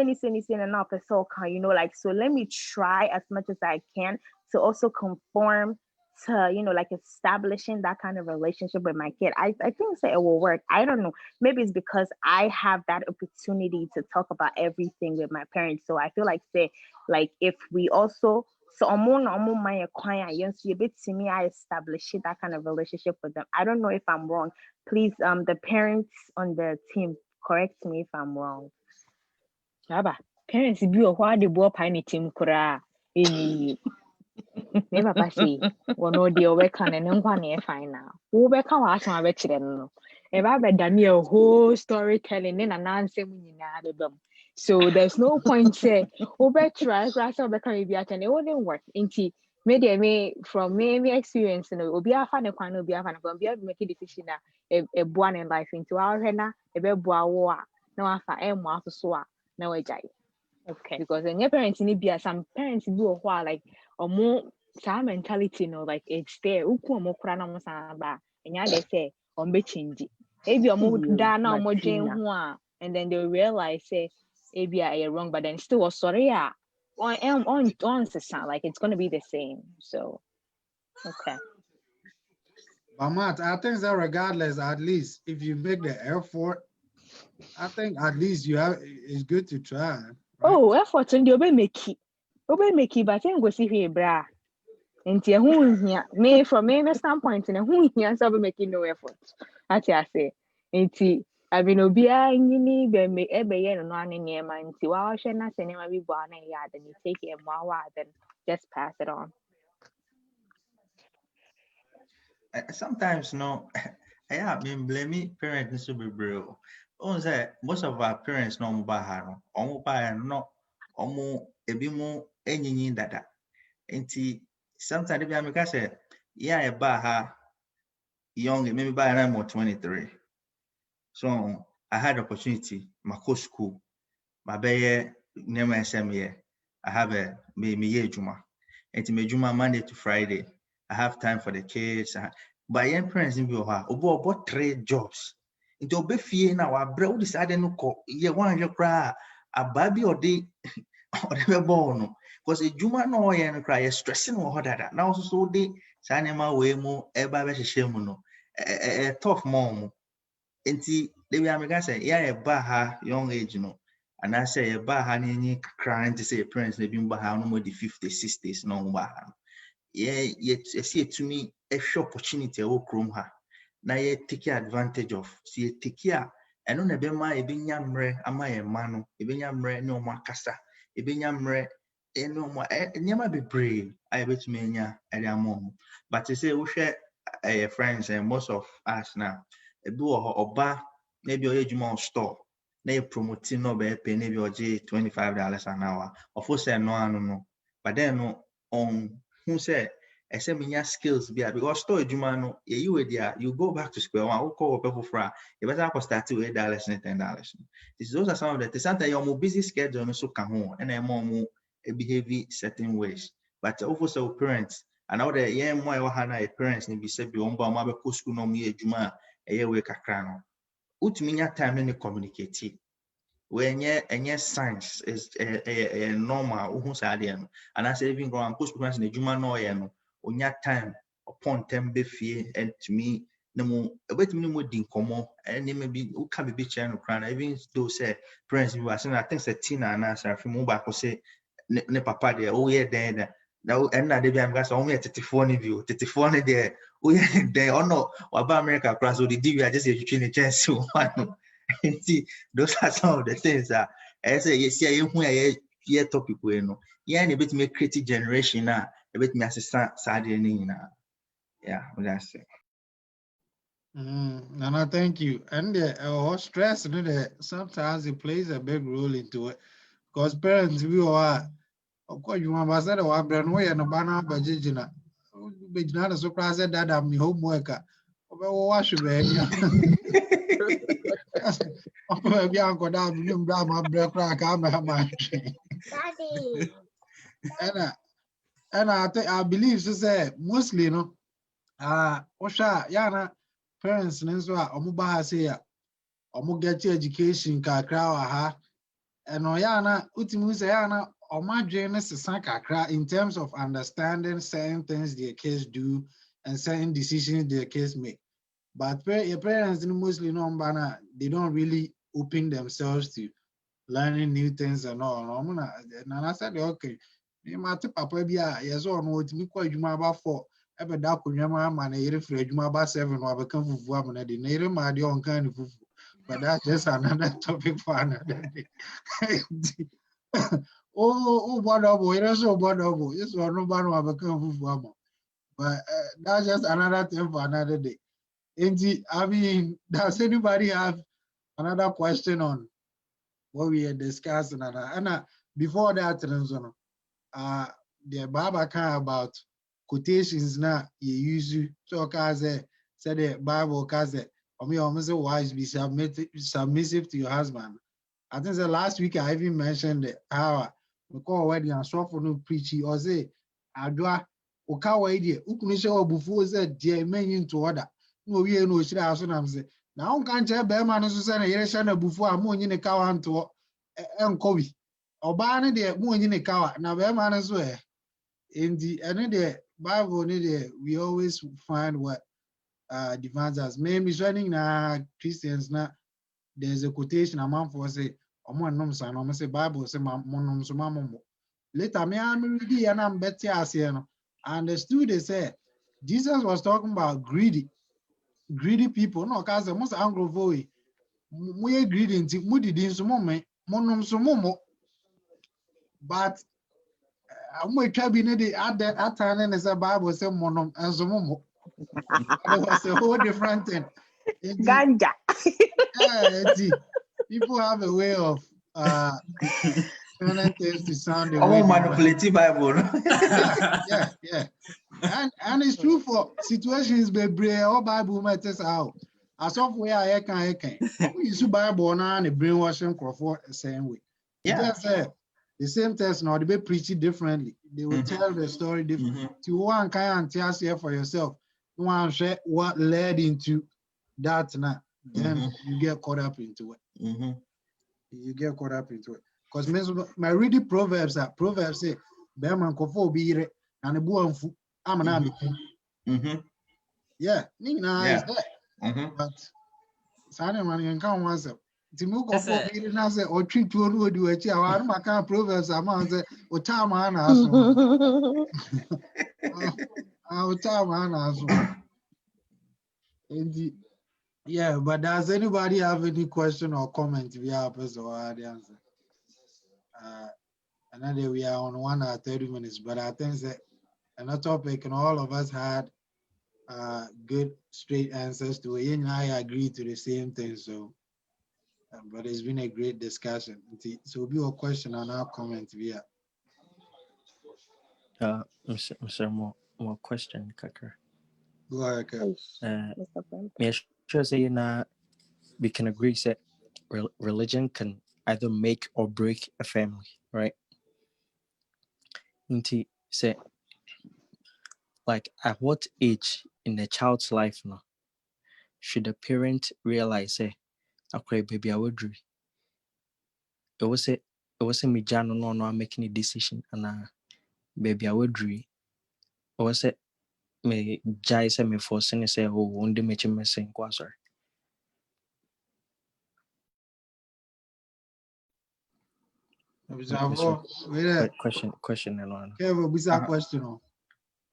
enough like so let me try as much as I can to also conform to, like establishing that kind of relationship with my kid, I think it will work. I don't know. Maybe it's because I have that opportunity to talk about everything with my parents. So I feel like if we also my client, yes, you bit to me, I establish that kind of relationship with them. I don't know if I'm wrong. Please, the parents on the team, correct me if I'm wrong. Aba, parents bi o hwa de bo pai ne team kura eni. Me papa say, "Wono de obeka ne nkwa na e fine now. Wo beka wa aso abekire no. E ba be da me a whole storytelling ne na nansem nyina bebam. So there's no point say over try class obeka me bi atene it wouldn't work. Inti me from me experience no obi afa ne kwan no obi afa ne kwan obi make a decision na e boa ne life into our hena e be boa wo a na wa fa e mo aso so a na wa jai. Okay. Because when your parents need be some parents do a while like or more some mentality, like it's there. Uku mo kura na mo ba. Enya they say on be change. Maybe omo da na omo dwen ho a, and then they realize say maybe I wrong, but then still sorry on like it's gonna be the same. So okay. But Matt, I think that regardless, at least if you make the effort, I think at least it's good to try. Right? Oh, effort and you make it, but then go see here, bra. And me from me standpoint, and who here so be making no effort. That's I say. And I mean, obia nyini be me ebe no ane niema nti wa hwe na se niema bi bo ana ya then you take it and then just pass it on. Sometimes no, I mean blaming parents to be bro. Most of our parents no mubahano, no, ebi mo enyinyi dada. Nti sometimes if I say, yeah, baha young, maybe by I'm 23. So I had opportunity, my school, my baye name SME. I have me juma. And me juma Monday to Friday. I have time for the kids. But young parents in Bioha, about 3 jobs. Into be fee now, I brought this I no call ye 100 cry a baby or day or the born. Because a juma no and cry stressing or that. Now so they sanema way more eba shemuno. A tough mom. Enti they be America say, yeah, a baha young age, and I say a baha ni crying to say parents they been baha no more the 50s, 60s, no baha. Yeah, yet see to me a short opportunity work room ha. Now ye take advantage of see take care. And on a bema e binyamre ama e mano, e binyamre no makasa, e binyamre no more nyama be brave. I bet me nya e mom. But to say we share friends and most of us now. Ebu oba maybe ejuma store na you promoting no be pay maybe oje $25 an hour of say no but then no on who say I say minya skills because store ejuma no you there you go back to square one call people for you better start with $8 and $10. Those are some of the sometimes your busy schedule no so can home and more behave certain ways but also parents and now the young more parents ni be say be on ba ma be school no me ejuma we kakra no utiminya time ni communicate when ye science is a normal who say no and I say even go and post programs in ejuma no ye no onya time upon them be fie and to me no mo ebetimi mo din komo and maybe who can be chair no kran even though say parents we are saying I think say tina and answer fi mo ba ko say ne papa there oh yeah then now and na dey be am gas o me 34 ni view 34 ni there oh yeah then oh no about America class so the DV are just a the chance one. See those are some of the things that I say you see who here topic we no yeah na bit me create generation na a bit me assistant sad ni na yeah that's it. And I thank you. And stress, sometimes it plays a big role into it. Because parents, we are, of course, you must say, "Oh, brand way and a banana, but Gina, but not a surprise that I'm your homework. Wash your bed. Maybe Uncle Dad, you brought my breath crack. I'm my Daddy. And I think I believe to say mostly, Osha, Yana, parents, and so Omuba say, Omu get your education, Kakra, and Oyana, Utimu Sayana, in terms of understanding certain things their kids do and certain decisions their kids make. But your parents mostly they don't really open themselves to learning new things and all. And I said, okay, papa yes or no, it's me quite about 4. Ever dark when your man and a free about 7 or become fufu and the native my own kind of fufu. But that's just another topic for another day. Oh, wonderful. It is so wonderful. Yes, or nobody will become fufu. But that's just another thing for another day. I mean, does anybody have another question on what we are discussing? And before that, the Bible kind about quotations now you use to talk as a said the Bible as a almost wives be submissive to your husband. I think the last week I even mentioned how we call wedding and so for no preaching or say Adwa Okawa idea Ukunisha before said dear men into order. No, we no shit as I'm say. Now can't tell Bearman Susan a Yereshana before I'm in a cow and to Kobe. Or Barney the moon in a cow. Now Bearman as well. In the end the Bible we always find what defines us. Maybe joining Christians now. There's a quotation among for say, "Omo say Bible say monom so mamomo." Later, me I'm reading and I'm better as you and the student say Jesus was talking about greedy people. No, cause the most Anglophone, we greedy into moody din so moment, monom so momo. But I'm with cabinet at that time and the Bible say monom and so momo. It was a whole different thing. Ganja. People have a way of turning things to sound the I way won't they manipulate the Bible. yeah. And it's true for situations or Bible matters out. As of where I can. We use Bible now and the brainwashing for the same way. Yeah. Just the same test now, they be preach it differently. They will tell the story differently. To one kind of tell here for yourself. You want to share what led into that now. Then you get caught up into it. You get caught up into it. Because my reading Proverbs say, Beman kofo be and a boy I'm an army. Yeah, Nina is there. But Sunday man can come once. Timuko for be now say or treat to one do a chair. I'm a kind of Proverbs amount or time and our time and yeah, but does anybody have any question or comment? We have the answer. Another we are on 1 hour 30 minutes, but I think that another topic and all of us had good straight answers to it. And I agree to the same thing. So, but it's been a great discussion. So, be a question and our comment. Yeah. Mr. More question, Kaka. Go ahead. Me sure say we can agree that religion can either make or break a family, right? Inti say, like, at what age in a child's life now should a parent realize, say, okay, baby, I would do. It was a me jano no I'm making a decision and baby, I would do. It was a me jai say me forcing say, oh, one day me saying quasar. Question and one. Question.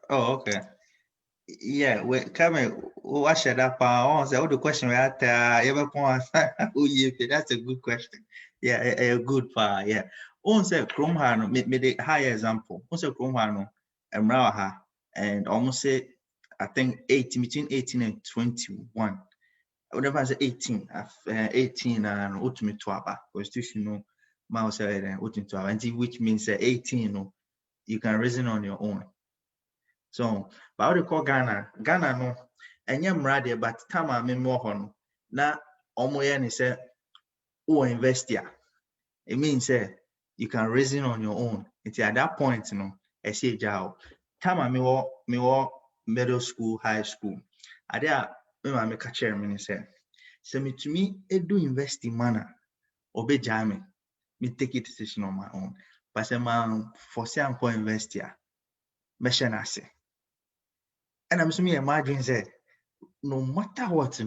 Oh, okay. Yeah, we come what should that all the question we had that's a good question. Yeah, a good part. Yeah. On say Chrome Hano made a high example. On say Chrome Hano and Raha and almost say I think 18 between 18 and 21. Whenever I say 18, 18 and ultimate twaba, constitution no mouse and ultimate twaba, which means 18 no, you can reason on your own. So, but what they call Ghana no, and you're ready, but time I mean more on now. Omoyen is say, oh, invest here. It means you can reason on your own. It's at that point, you know, I say, Jao, time I me middle school, high school. I there, I make a chairman say, me to me, do invest in manner, obey Jamie, me take a decision on my own. but say man for say anko university a mission ase. And I'm assuming imagine say no matter what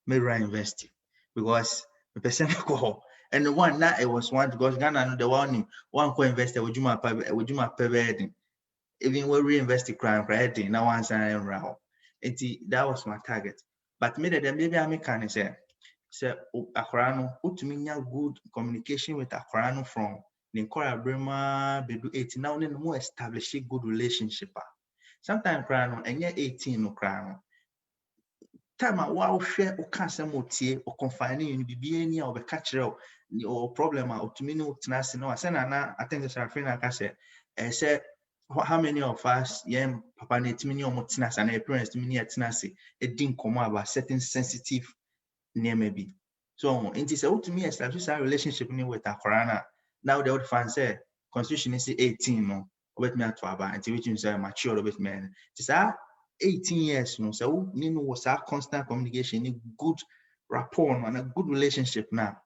me run university because the person go and the one that it was one because Ghana the one co investor would you my pay even when we invest the crime credit now once I am raw. That was my target. But me the maybe I can say akorano utuminya good communication with akorano from Ninkora Brema bedu 18 now no more establish a good relationship. Sometimes crano and 18 no crano. Time a wow share o cancer motie or confining in BBN or the catcher or problem or to me no tenacity no. I said, I think the Sarafina can say, how many of us, papa, net mini or motinas and appearance to me at tenacity, a didn't come about certain sensitive near maybe. So, it is out to me establish a relationship with a corona. Now, the old fans say, Constitution is 18, no, with me at Waba, until which is mature with men. It's 18 years, so Nino was our constant communication, a good rapport and a good relationship now.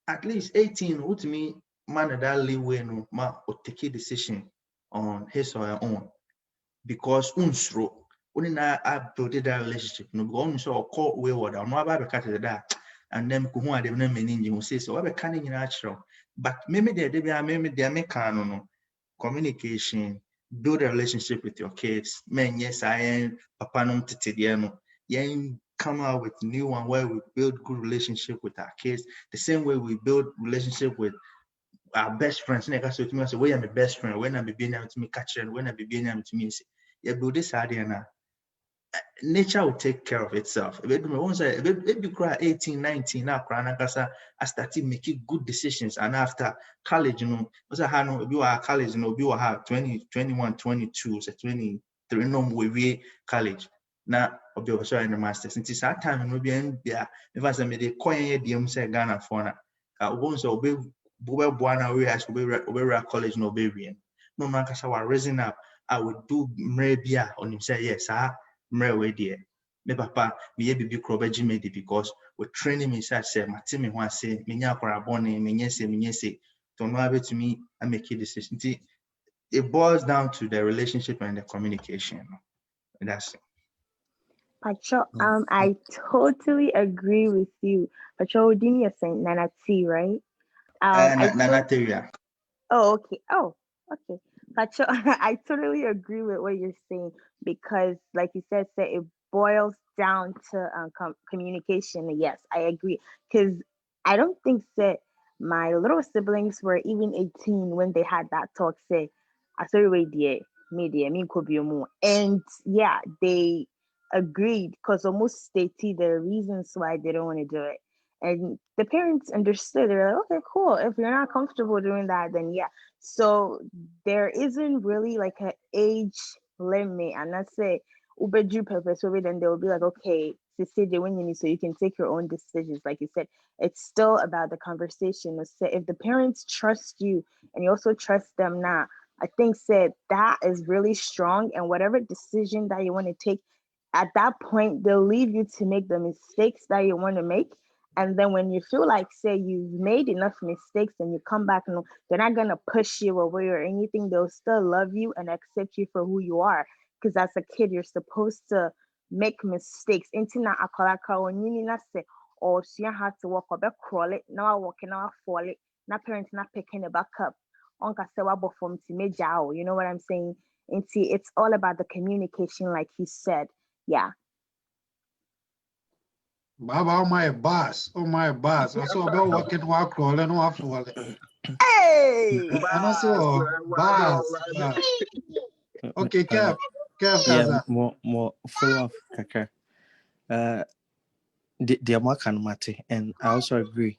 At least 18, to me, man that leeway no ma or take a decision on his or her own. Because unsro, only now I built that relationship, no go so call wayward, or no about that, and then who are the meaning you say so. I can't in natural, but maybe they make no communication. Build a relationship with your kids. Man, yes, I am Papa no titidiano. Yeah, come out with new one where we build good relationship with our kids. The same way we build relationship with our best friends. So to me, I say, when I'm my best friend, when I'm being able to me catch it, when I'm being able to me say, yeah, build this idea now. Nature will take care of itself. If you cry 18, 19, now cry, I started making good decisions. And after college, also how no, if you are college, you have 20, 21, 22, so 23, no we college. Now, I'll be also in the masters. Since that time, we'll be in there. If I say, me the coin, the say Ghana for now. Once I'll be Buana, we ask, we college, no baby. No, man, because I was raising up, I would do maybe on him say, yes, mrewe dear. Me papa, me be krobe jimedi because we training me such say, Matimi one say, Minya Koraboni, Minyese, to know to me and make a decision. It boils down to the relationship and the communication. That's it. Pacho, I totally agree with you. Pacho, didn't you say Nana T, right? Oh, okay. Oh, okay. Pacho, I totally agree with what you're saying because, like you said, it boils down to communication. Yes, I agree. Because I don't think that my little siblings were even 18 when they had that talk. Say, I saw media, me could be more. And yeah, they agreed because almost stated the reasons why they don't want to do it. And the parents understood. They're like, okay, cool. If you're not comfortable doing that, then yeah. So there isn't really like an age limit. And that's it. Ubeju purpose, then they'll be like, okay, so you can take your own decisions. Like you said, it's still about the conversation. If the parents trust you and you also trust them now, I think that is really strong. And whatever decision that you want to take, at that point, they'll leave you to make the mistakes that you want to make. And then when you feel like, say, you've made enough mistakes and you come back, and they're not going to push you away or anything. They'll still love you and accept you for who you are. Because as a kid, you're supposed to make mistakes. Intina akalaka when you na say, or so you have to walk or crawl it. Now I walk and now I fall it. Now parents not picking it back up. Onka se wabo from timejao. You know what I'm saying? And see, it's all about the communication, like you said. Yeah. Baba, oh my boss. I saw about walking, walk, crawling, walk, falling. Hey! And I saw boss. Okay, Kev, yeah, more follow up, kaka. The Amakan Mate, and I also agree.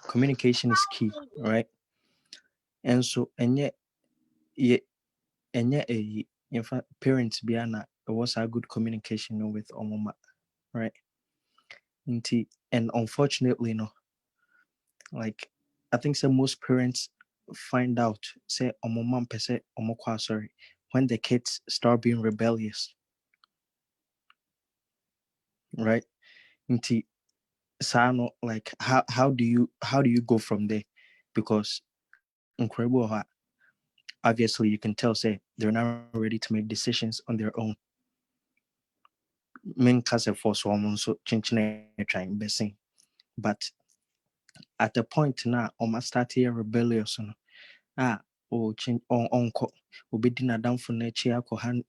Communication is key, right? And so, and yet, in fact, parents biana it was a good communication with Omoma, right? And unfortunately, like I think most parents find out say Omoma pese Omokwa, sorry, when the kids start being rebellious, right? Sano, like how do you go from there? Because incredible obviously you can tell, say, they're not ready to make decisions on their own. Men case for so trying best, but at the point now, almost start here rebellious. Or change on uncle, or be dinner down for nature,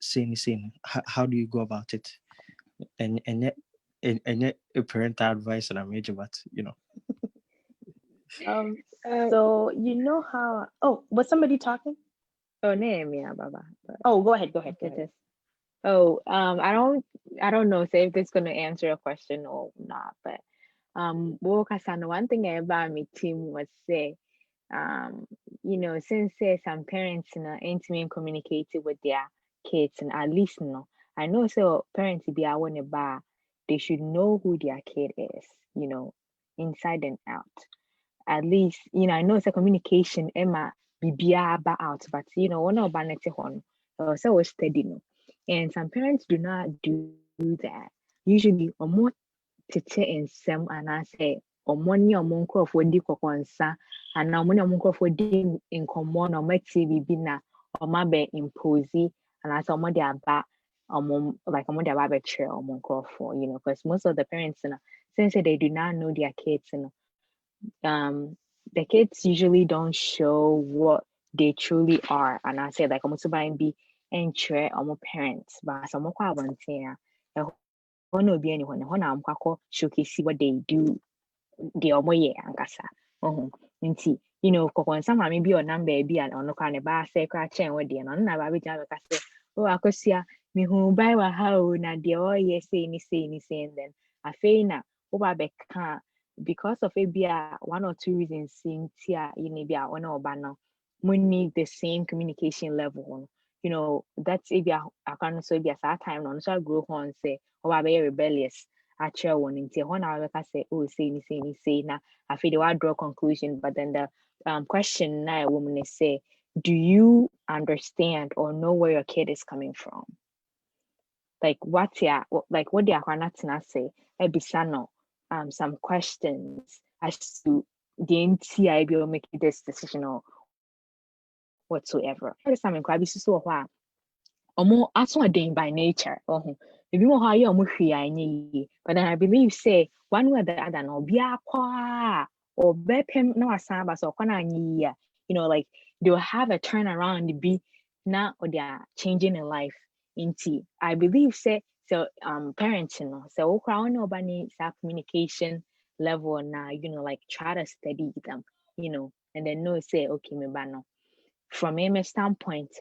saying, how do you go about it? And yet, a parental advice and a major, but So you know how? Oh, was somebody talking? Oh, name yeah, Baba. Oh, go ahead. Go ahead. Oh, I don't know say if this is gonna answer your question or not, but one thing about my team was say, since say some parents intimate communicated with their kids and at least I know so parents be I want bar, they should know who their kid is, inside and out. At least, I know it's a communication, Emma, bibia out, but one of banete one, so we're steady, no. And some parents do not do that. Usually, or more tete in some, and I say, or money or monko for di kokonsa, and now money or monko for di in common or make TV bina, or mabe imposi, and I saw more their back, or more like a more their baby chair or monko for, because most of the parents, since they do not know their kids, the kids usually don't show what they truly are. And I say like I'm also buying be and share on parents, but some kwa volunteer. No be anyone, I'm showcase what they do, the omoye ankasa. Nti, kokon sama maybe or number be and on kind of bar say crash and what the and never be jam say, oh, akosia, me who buy wa how na the oh yes, say ni and then I feel na over because of maybe one or two reasons since here maybe one or banner we need the same communication level. That's if I can't so be a time on so grow on say oh I be rebellious I share one into one hour I say oh say now I feel I draw conclusion, but then the question now a woman is say, do you understand or know where your kid is coming from? Like what they are not say some questions as to the NTI will make this decision or whatsoever. Every time I so more aswading by nature. If you know how you but then I believe say one way or the other no be or bepem no asaba so like they'll have a turnaround be now or they are changing in life into I believe say so parents so okra no bani communication level now like try to study them and then know say okay me bano from a standpoint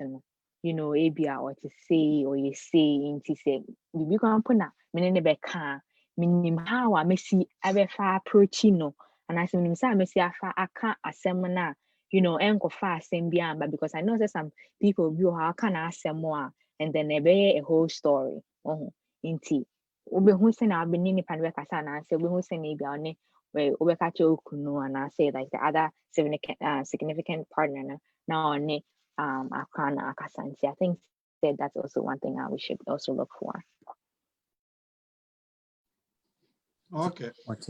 ABR or to say or you say into say you can put na mene be can minim how I may see ever far approaching and I say minim say I may see afa aka asem na enko fa asem bia but because I know that some people view how can asem more and then a whole story inti ube hu say na be ni pan we kasa na say ube hu say na bia one we ube ka cho kunu and I say like the other significant partner now on I think that that's also one thing we should also look for. Okay. Thank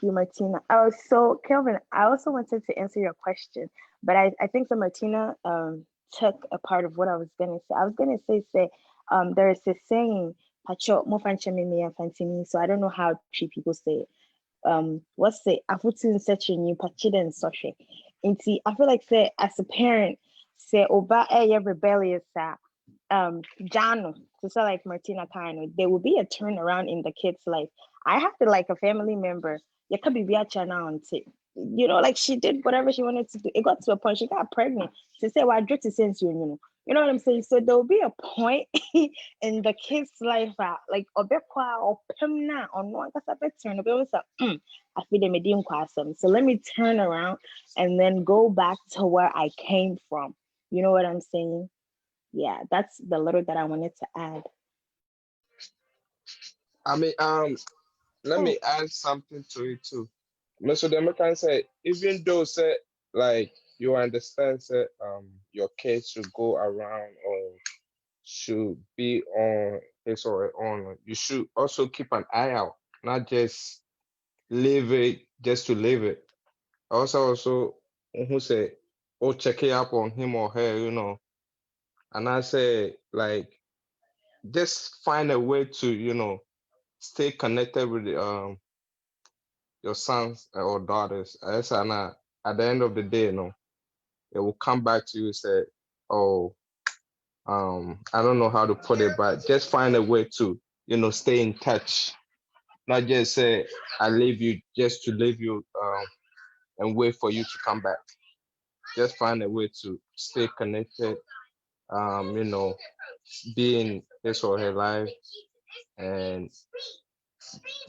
you, Martina. So Kelvin, I also wanted to answer your question, but I think that Martina took a part of what I was gonna say. I was gonna say there's this saying, "Pacho mo fanchemi me fantini." So I don't know how three people say it. What's the afutin such a new pachiden soche. I feel like say as a parent, say oba rebellious Jano, to say like Martina kind there will be a turnaround in the kid's life. I have to like a family member. You could be now and say, like she did whatever she wanted to do. It got to a point she got pregnant. She said, "Well, I drew to sense you know what I'm saying?" So there will be a point in the kid's life, like obekwa or pemna or no, that's a bit turn. I feel they made him awesome. So let me turn around and then go back to where I came from. You know what I'm saying? Yeah, that's the little that I wanted to add. I mean, let me add something to it too. Mr. Democrat say, even though say like you understand say your kids should go around or should be on his or her own, you should also keep an eye out, not just leave it just to leave it. Also who say or checking up on him or her, you know. And I say, like, just find a way to, you know, stay connected with your sons or daughters. At the end of the day, you know, it will come back to you and say, oh, I don't know how to put it, but just find a way to, you know, stay in touch. Not just say, I leave you just to leave you and wait for you to come back. Just find a way to stay connected, you know, be in his or her life, and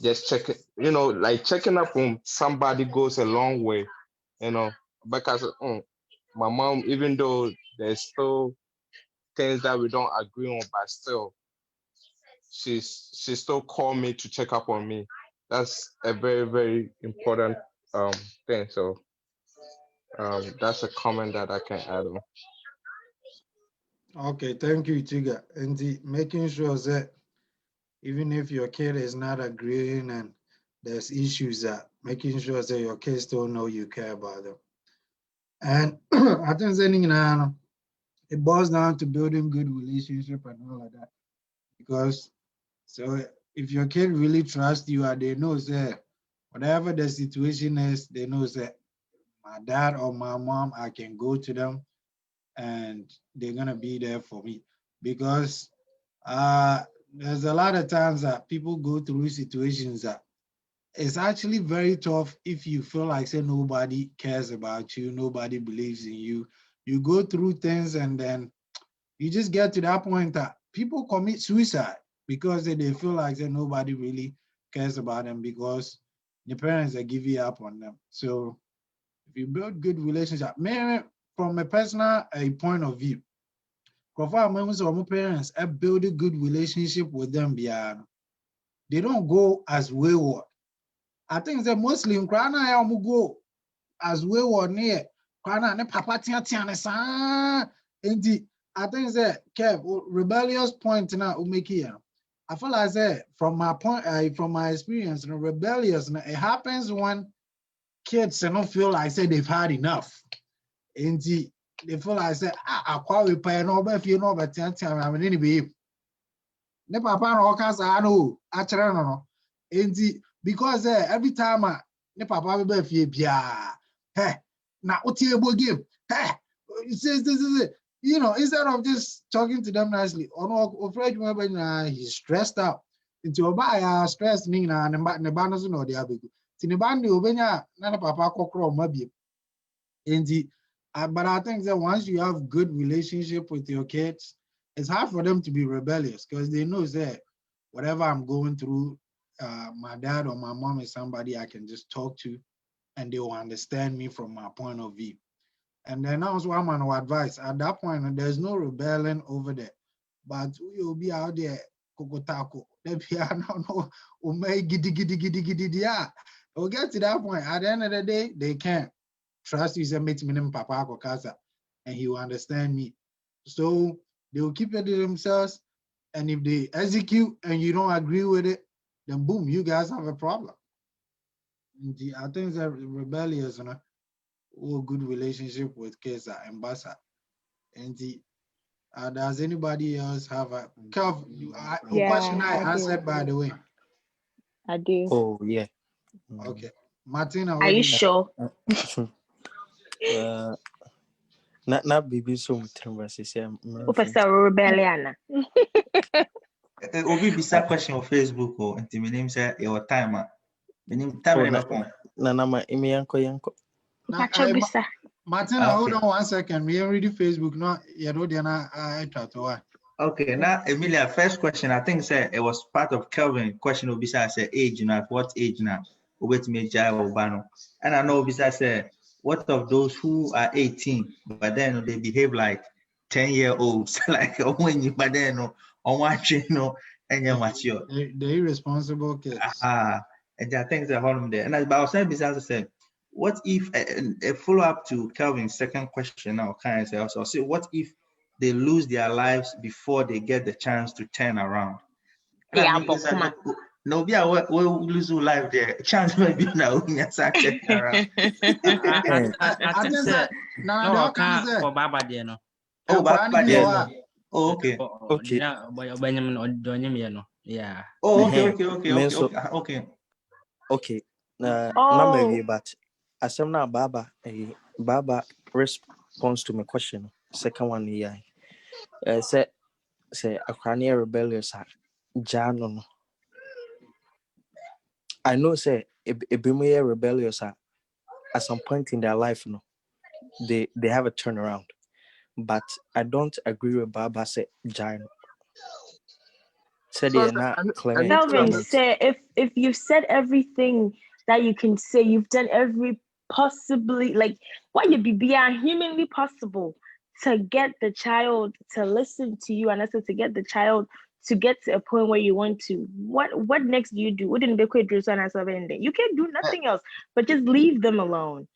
just check it, you know, like checking up on somebody goes a long way, you know, because my mom, even though there's still things that we don't agree on, but still, she still called me to check up on me. That's a very, very important thing. So that's a comment that I can add on. Okay, thank you, Tiga. And making sure that even if your kid is not agreeing and there's issues, that making sure that your kids still know you care about them. And I think that it boils down to building good relationship and all of that. Because so if your kid really trusts you and they know that whatever the situation is, they know that my dad or my mom, I can go to them and they're gonna be there for me. Because there's a lot of times that people go through situations that it's actually very tough if you feel like say nobody cares about you, nobody believes in you. You go through things and then you just get to that point that people commit suicide because they feel like say nobody really cares about them because the parents are giving up on them. So if you build good relationship, maybe from a personal point of view, parents build a good relationship with them. They don't go as wayward. I think the Muslim Krana go as wayward near Krana ne papa tia ne sa. I think that Kev rebellious point now make here. I feel like that from my point, from my experience, rebellious it happens when kids don't feel like say they've had enough. And they feel like say I qualify no if you know but I mean anyway. Ne papa no kasa no actually no. And because every time ne papa be fie bia hey na otiebo game hey you know, instead of just talking to them nicely, he's stressed out. Into a stress ning na ne banners no the abigo. Tinibandi obenya na papa kokro mabi. But I think that once you have good relationship with your kids, it's hard for them to be rebellious because they know that whatever I'm going through, my dad or my mom is somebody I can just talk to and they will understand me from my point of view. And then also I'm on advice. At that point, there's no rebellion over there. But you'll be out there, kokotako. We'll get to that point. At the end of the day, they can't trust you. Say, meet me papa kokasa, and he will understand me. So they will keep it to themselves. And if they execute and you don't agree with it, then boom, you guys have a problem. I think that rebellious, you know, good relationship with kids are ambassador. And does anybody else have a question I answered by the way? I do. Oh yeah. Okay. Martina, Are you sure? Not baby so much. Professor Rebellion. Obi bisa question on Facebook or until my name say your timer. My name time Nana yanko. Martina, hold on 1 second. We already Facebook. No, you know, I try to. Okay, now Emilia, first question. I think say it was part of Kelvin question. Obisa say age, you know, at what age now? Wait me Obano. And I know Obisa say what of those who are 18, but then they behave like 10-year-olds, like when you but then on watching, you know, and you're mature. They irresponsible kids. And I think the home there. And I was saying Obisa say, what if a follow-up to Kelvin's second question now kind of say also say what if they lose their lives before they get the chance to turn around? Yeah, No, be a we lose life there. Chance maybe now we are such around. I think think that that now no they can can say for Baba there no. Oh, and Kwan but be there. what Oh, okay. Okay. Benjamin or Donyam no. Yeah. Oh, okay, Men so okay. okay. Number Oh, but asem na Baba Baba response to my question. Second one yeah. Say akrani rebellious Jano no. I know say a rebellious at some point in their life no. They have a turnaround. But I don't agree with Baba say Jano. Said they are not Clement. Kelvin said, if you've said everything that you can say, you've done every possibly like what you be humanly possible to get the child to listen to you and also to get the child to get to a point where you want to. What next do you do? Wouldn't be quick. You can't do nothing else but just leave them alone.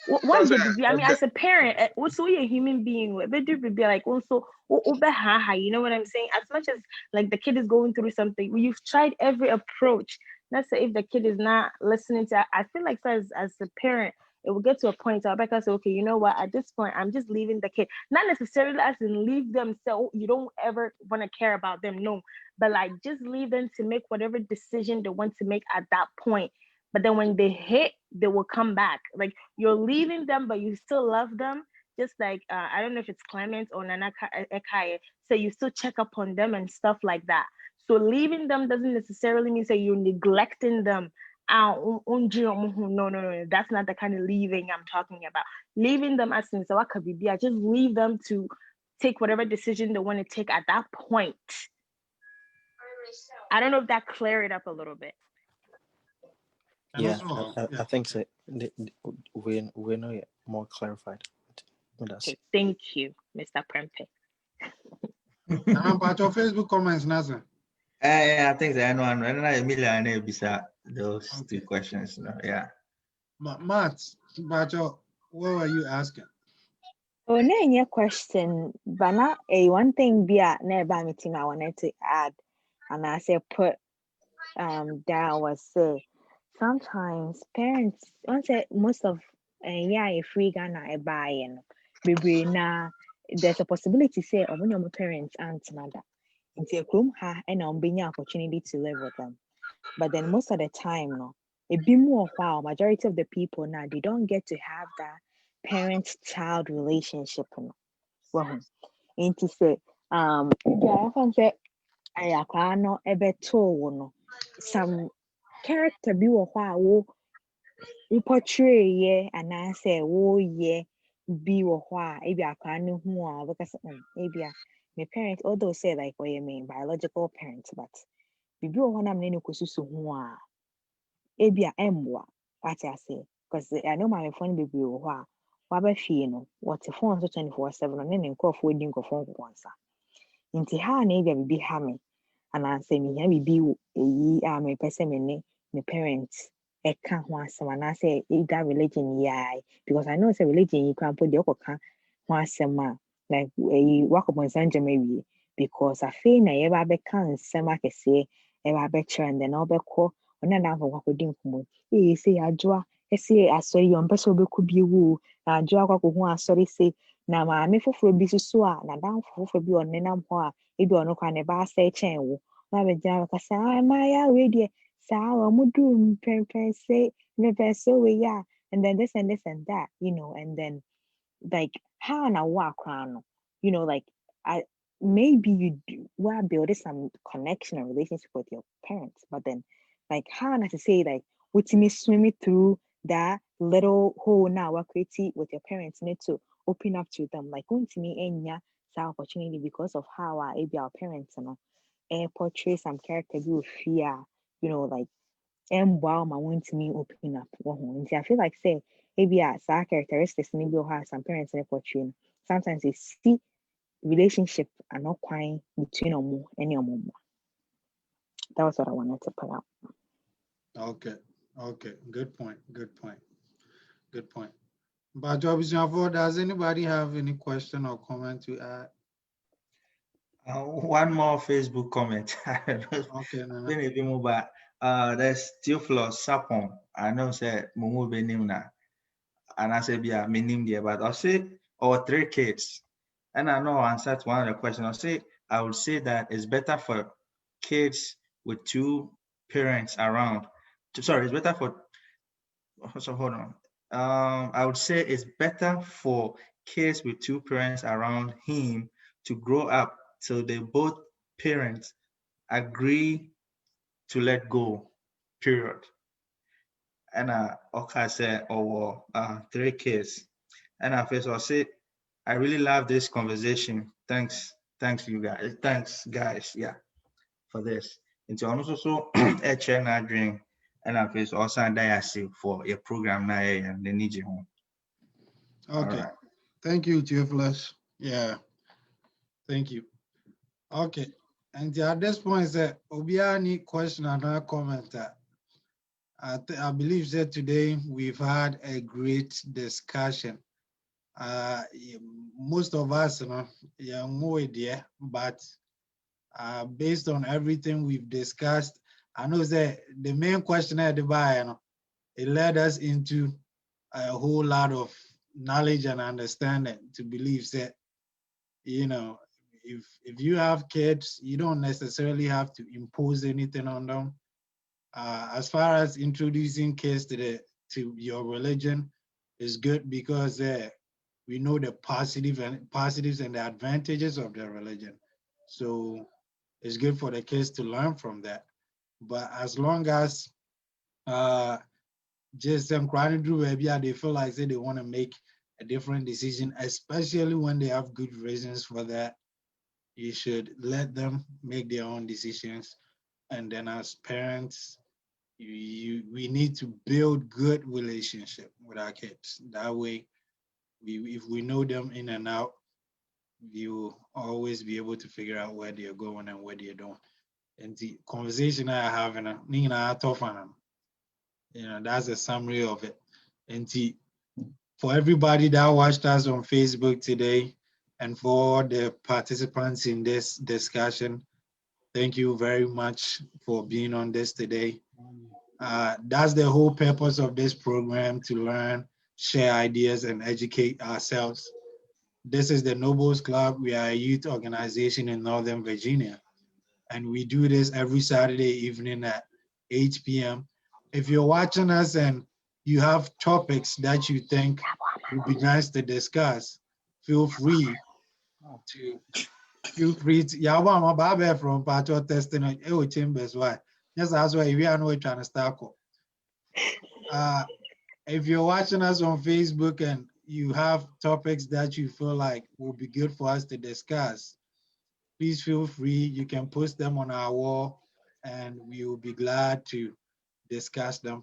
What did be? I mean, as a parent, also a human being, but be like also, you know what I'm saying? As much as like the kid is going through something, you've tried every approach. Let's say if the kid is not listening to, I feel like as a parent, it will get to a point where I say, okay, you know what? At this point, I'm just leaving the kid. Not necessarily as in leave them so you don't ever want to care about them, no, but like just leave them to make whatever decision they want to make at that point. But then when they hit, they will come back. Like you're leaving them, but you still love them. Just like I don't know if it's Clement or Nana Ekaya, so you still check up on them and stuff like that. So leaving them doesn't necessarily mean that you're neglecting them. No. That's not the kind of leaving I'm talking about. Leaving them as in so I just leave them to take whatever decision they want to take at that point. I don't know if that cleared it up a little bit. Yeah, I think so. We know it more clarified. Okay, thank you, Mr. Prempe. I'm part of Facebook comments, Nasa. I think I know, and I million beside those two questions. Yeah. Matt, Bacho, what were you asking? Oh, no, your question, but not a one thing be at nearby meeting I wanted to add, and I say put down was say sometimes parents once most of a free Ghana a buying baby na there's a possibility say when your parents aren't mother into a room ha and being opportunity to live with them. But then most of the time no it be more while majority of the people now they don't get to have that parent-child relationship no. Well, into say I often say I no no some character bi wɔ hɔ a wo portray yɛ anaasɛ woyɛ bi wɔ hɔ a ebi akwadaa no hu a wɔbɛka sɛ ebi a my parents although say like ɔyɛ my biological parents but biribi wɔ hɔ na me ne no kɔsusu ho a ebi a ɛmboa wate aseɛ because I know maamefo no bebree wɔ hɔ a waba fie no wɔte phone so 24/7 no ne nkurɔfoɔ di nkɔfoɔ nkɔnsa nti ha na ebi a biribi ha me anaasɛ mehia biribi wɔ eyi a mepɛ sɛ me ne my parents ɛka ho asɛm anaasɛ either religion yai because I know say religion yi kwan po deɛ ɔkɔka ho asɛm a like wakɔbɔnsa ngyama wie because afei na yɛba abɛka nsɛm akɛseɛ ɛba abɛkyerɛ and then ɔbɛkɔ ɔne n'afɔ wakɔdi nkɔmmɔ sɛ adwoa ɛsɛ asɔre yɛ ɔmpɛ sɛ ɔbɛkɔ bio wo na adwoa akɔkɔ ho asɔre sɛ na maame foforɔ bi so a n'adamfo foforɔ bi ɔnenam hɔ a ebi ɔno kwan ne ba asɛ kyɛn wo na bɛgyina bɛka sɛ maaya wei deɛ saa ɔmo do mpɛmpɛn sɛ mepɛ sɛ wei a and then this and that you know and then like how na wo akora no you know like maybe you do well build some connection and relationship with your parents but then like how not to say like with me swimming through that little hole now we're creating with your parents need to open up to them like going to me enya that opportunity because of how our parents you know portray some character you fear you know like and wow my want to me open up I feel like say maybe some characteristics maybe you'll have some parents in portray sometimes they see relationship are not quite between them any more. That was what I wanted to put out. Okay. Good point. But does anybody have any question or comment to add? One more Facebook comment. Okay, Maybe more, but There's Theophilus Sapon. I know say Mumu Benim na. And I say yeah, meaning there, but I'll say or 3 kids. And I know I answered one of the questions. I would say that it's better for kids with 2 parents around. Sorry, it's better for so hold on. I would say it's better for kids with 2 parents around him to grow up till they both parents agree to let go, period. And okay, say, 3 kids. And I first I'll say, I really love this conversation. Thanks you guys. Thanks guys, yeah, for this. And so I'm also a chair now drink. And I first also diasi for your program now and they need you home. Okay. Right. Thank you, Theophilus. Yeah. Thank you. Okay. And at this point, Obia, any question or comment? I believe that today we've had a great discussion. Most of us, no idea, but based on everything we've discussed, I know that the main question at the buy, it led us into a whole lot of knowledge and understanding to believe that, if you have kids, you don't necessarily have to impose anything on them. As far as introducing kids to your religion is good because we know the positives and the advantages of the religion. So it's good for the kids to learn from that. But as long as just them crying through they feel like they want to make a different decision, especially when they have good reasons for that, you should let them make their own decisions. And then as parents, we need to build good relationship with our kids. That way, if we know them in and out, we will always be able to figure out where they're going and where they're doing. And the conversation I have, that's a summary of it. And for everybody that watched us on Facebook today, and for the participants in this discussion, thank you very much for being on this today. That's the whole purpose of this program, to learn, share ideas, and educate ourselves. This is the Nobles Club. We are a youth organization in Northern Virginia, and we do this every Saturday evening at 8 p.m. If you're watching us and you have topics that you think would be nice to discuss, feel free to yeah, I'm about from Pacho testing chambers. Why? Yes, that's why we are not trying to start. If you're watching us on Facebook and you have topics that you feel like will be good for us to discuss, please feel free. You can post them on our wall and we will be glad to discuss them.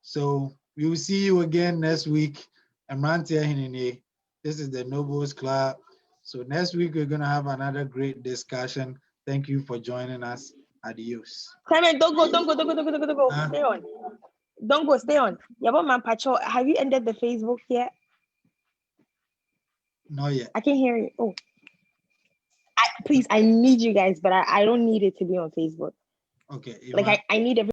So we will see you again next week. This is the Nobles Club. So next week, we're going to have another great discussion. Thank you for joining us. Adios. Clement, don't go. Stay on. Don't go, stay on. Yabo Man Pacho, have you ended the Facebook yet? Not yet. I can hear you. Oh. Please, I need you guys, but I don't need it to be on Facebook. Okay. Like I need every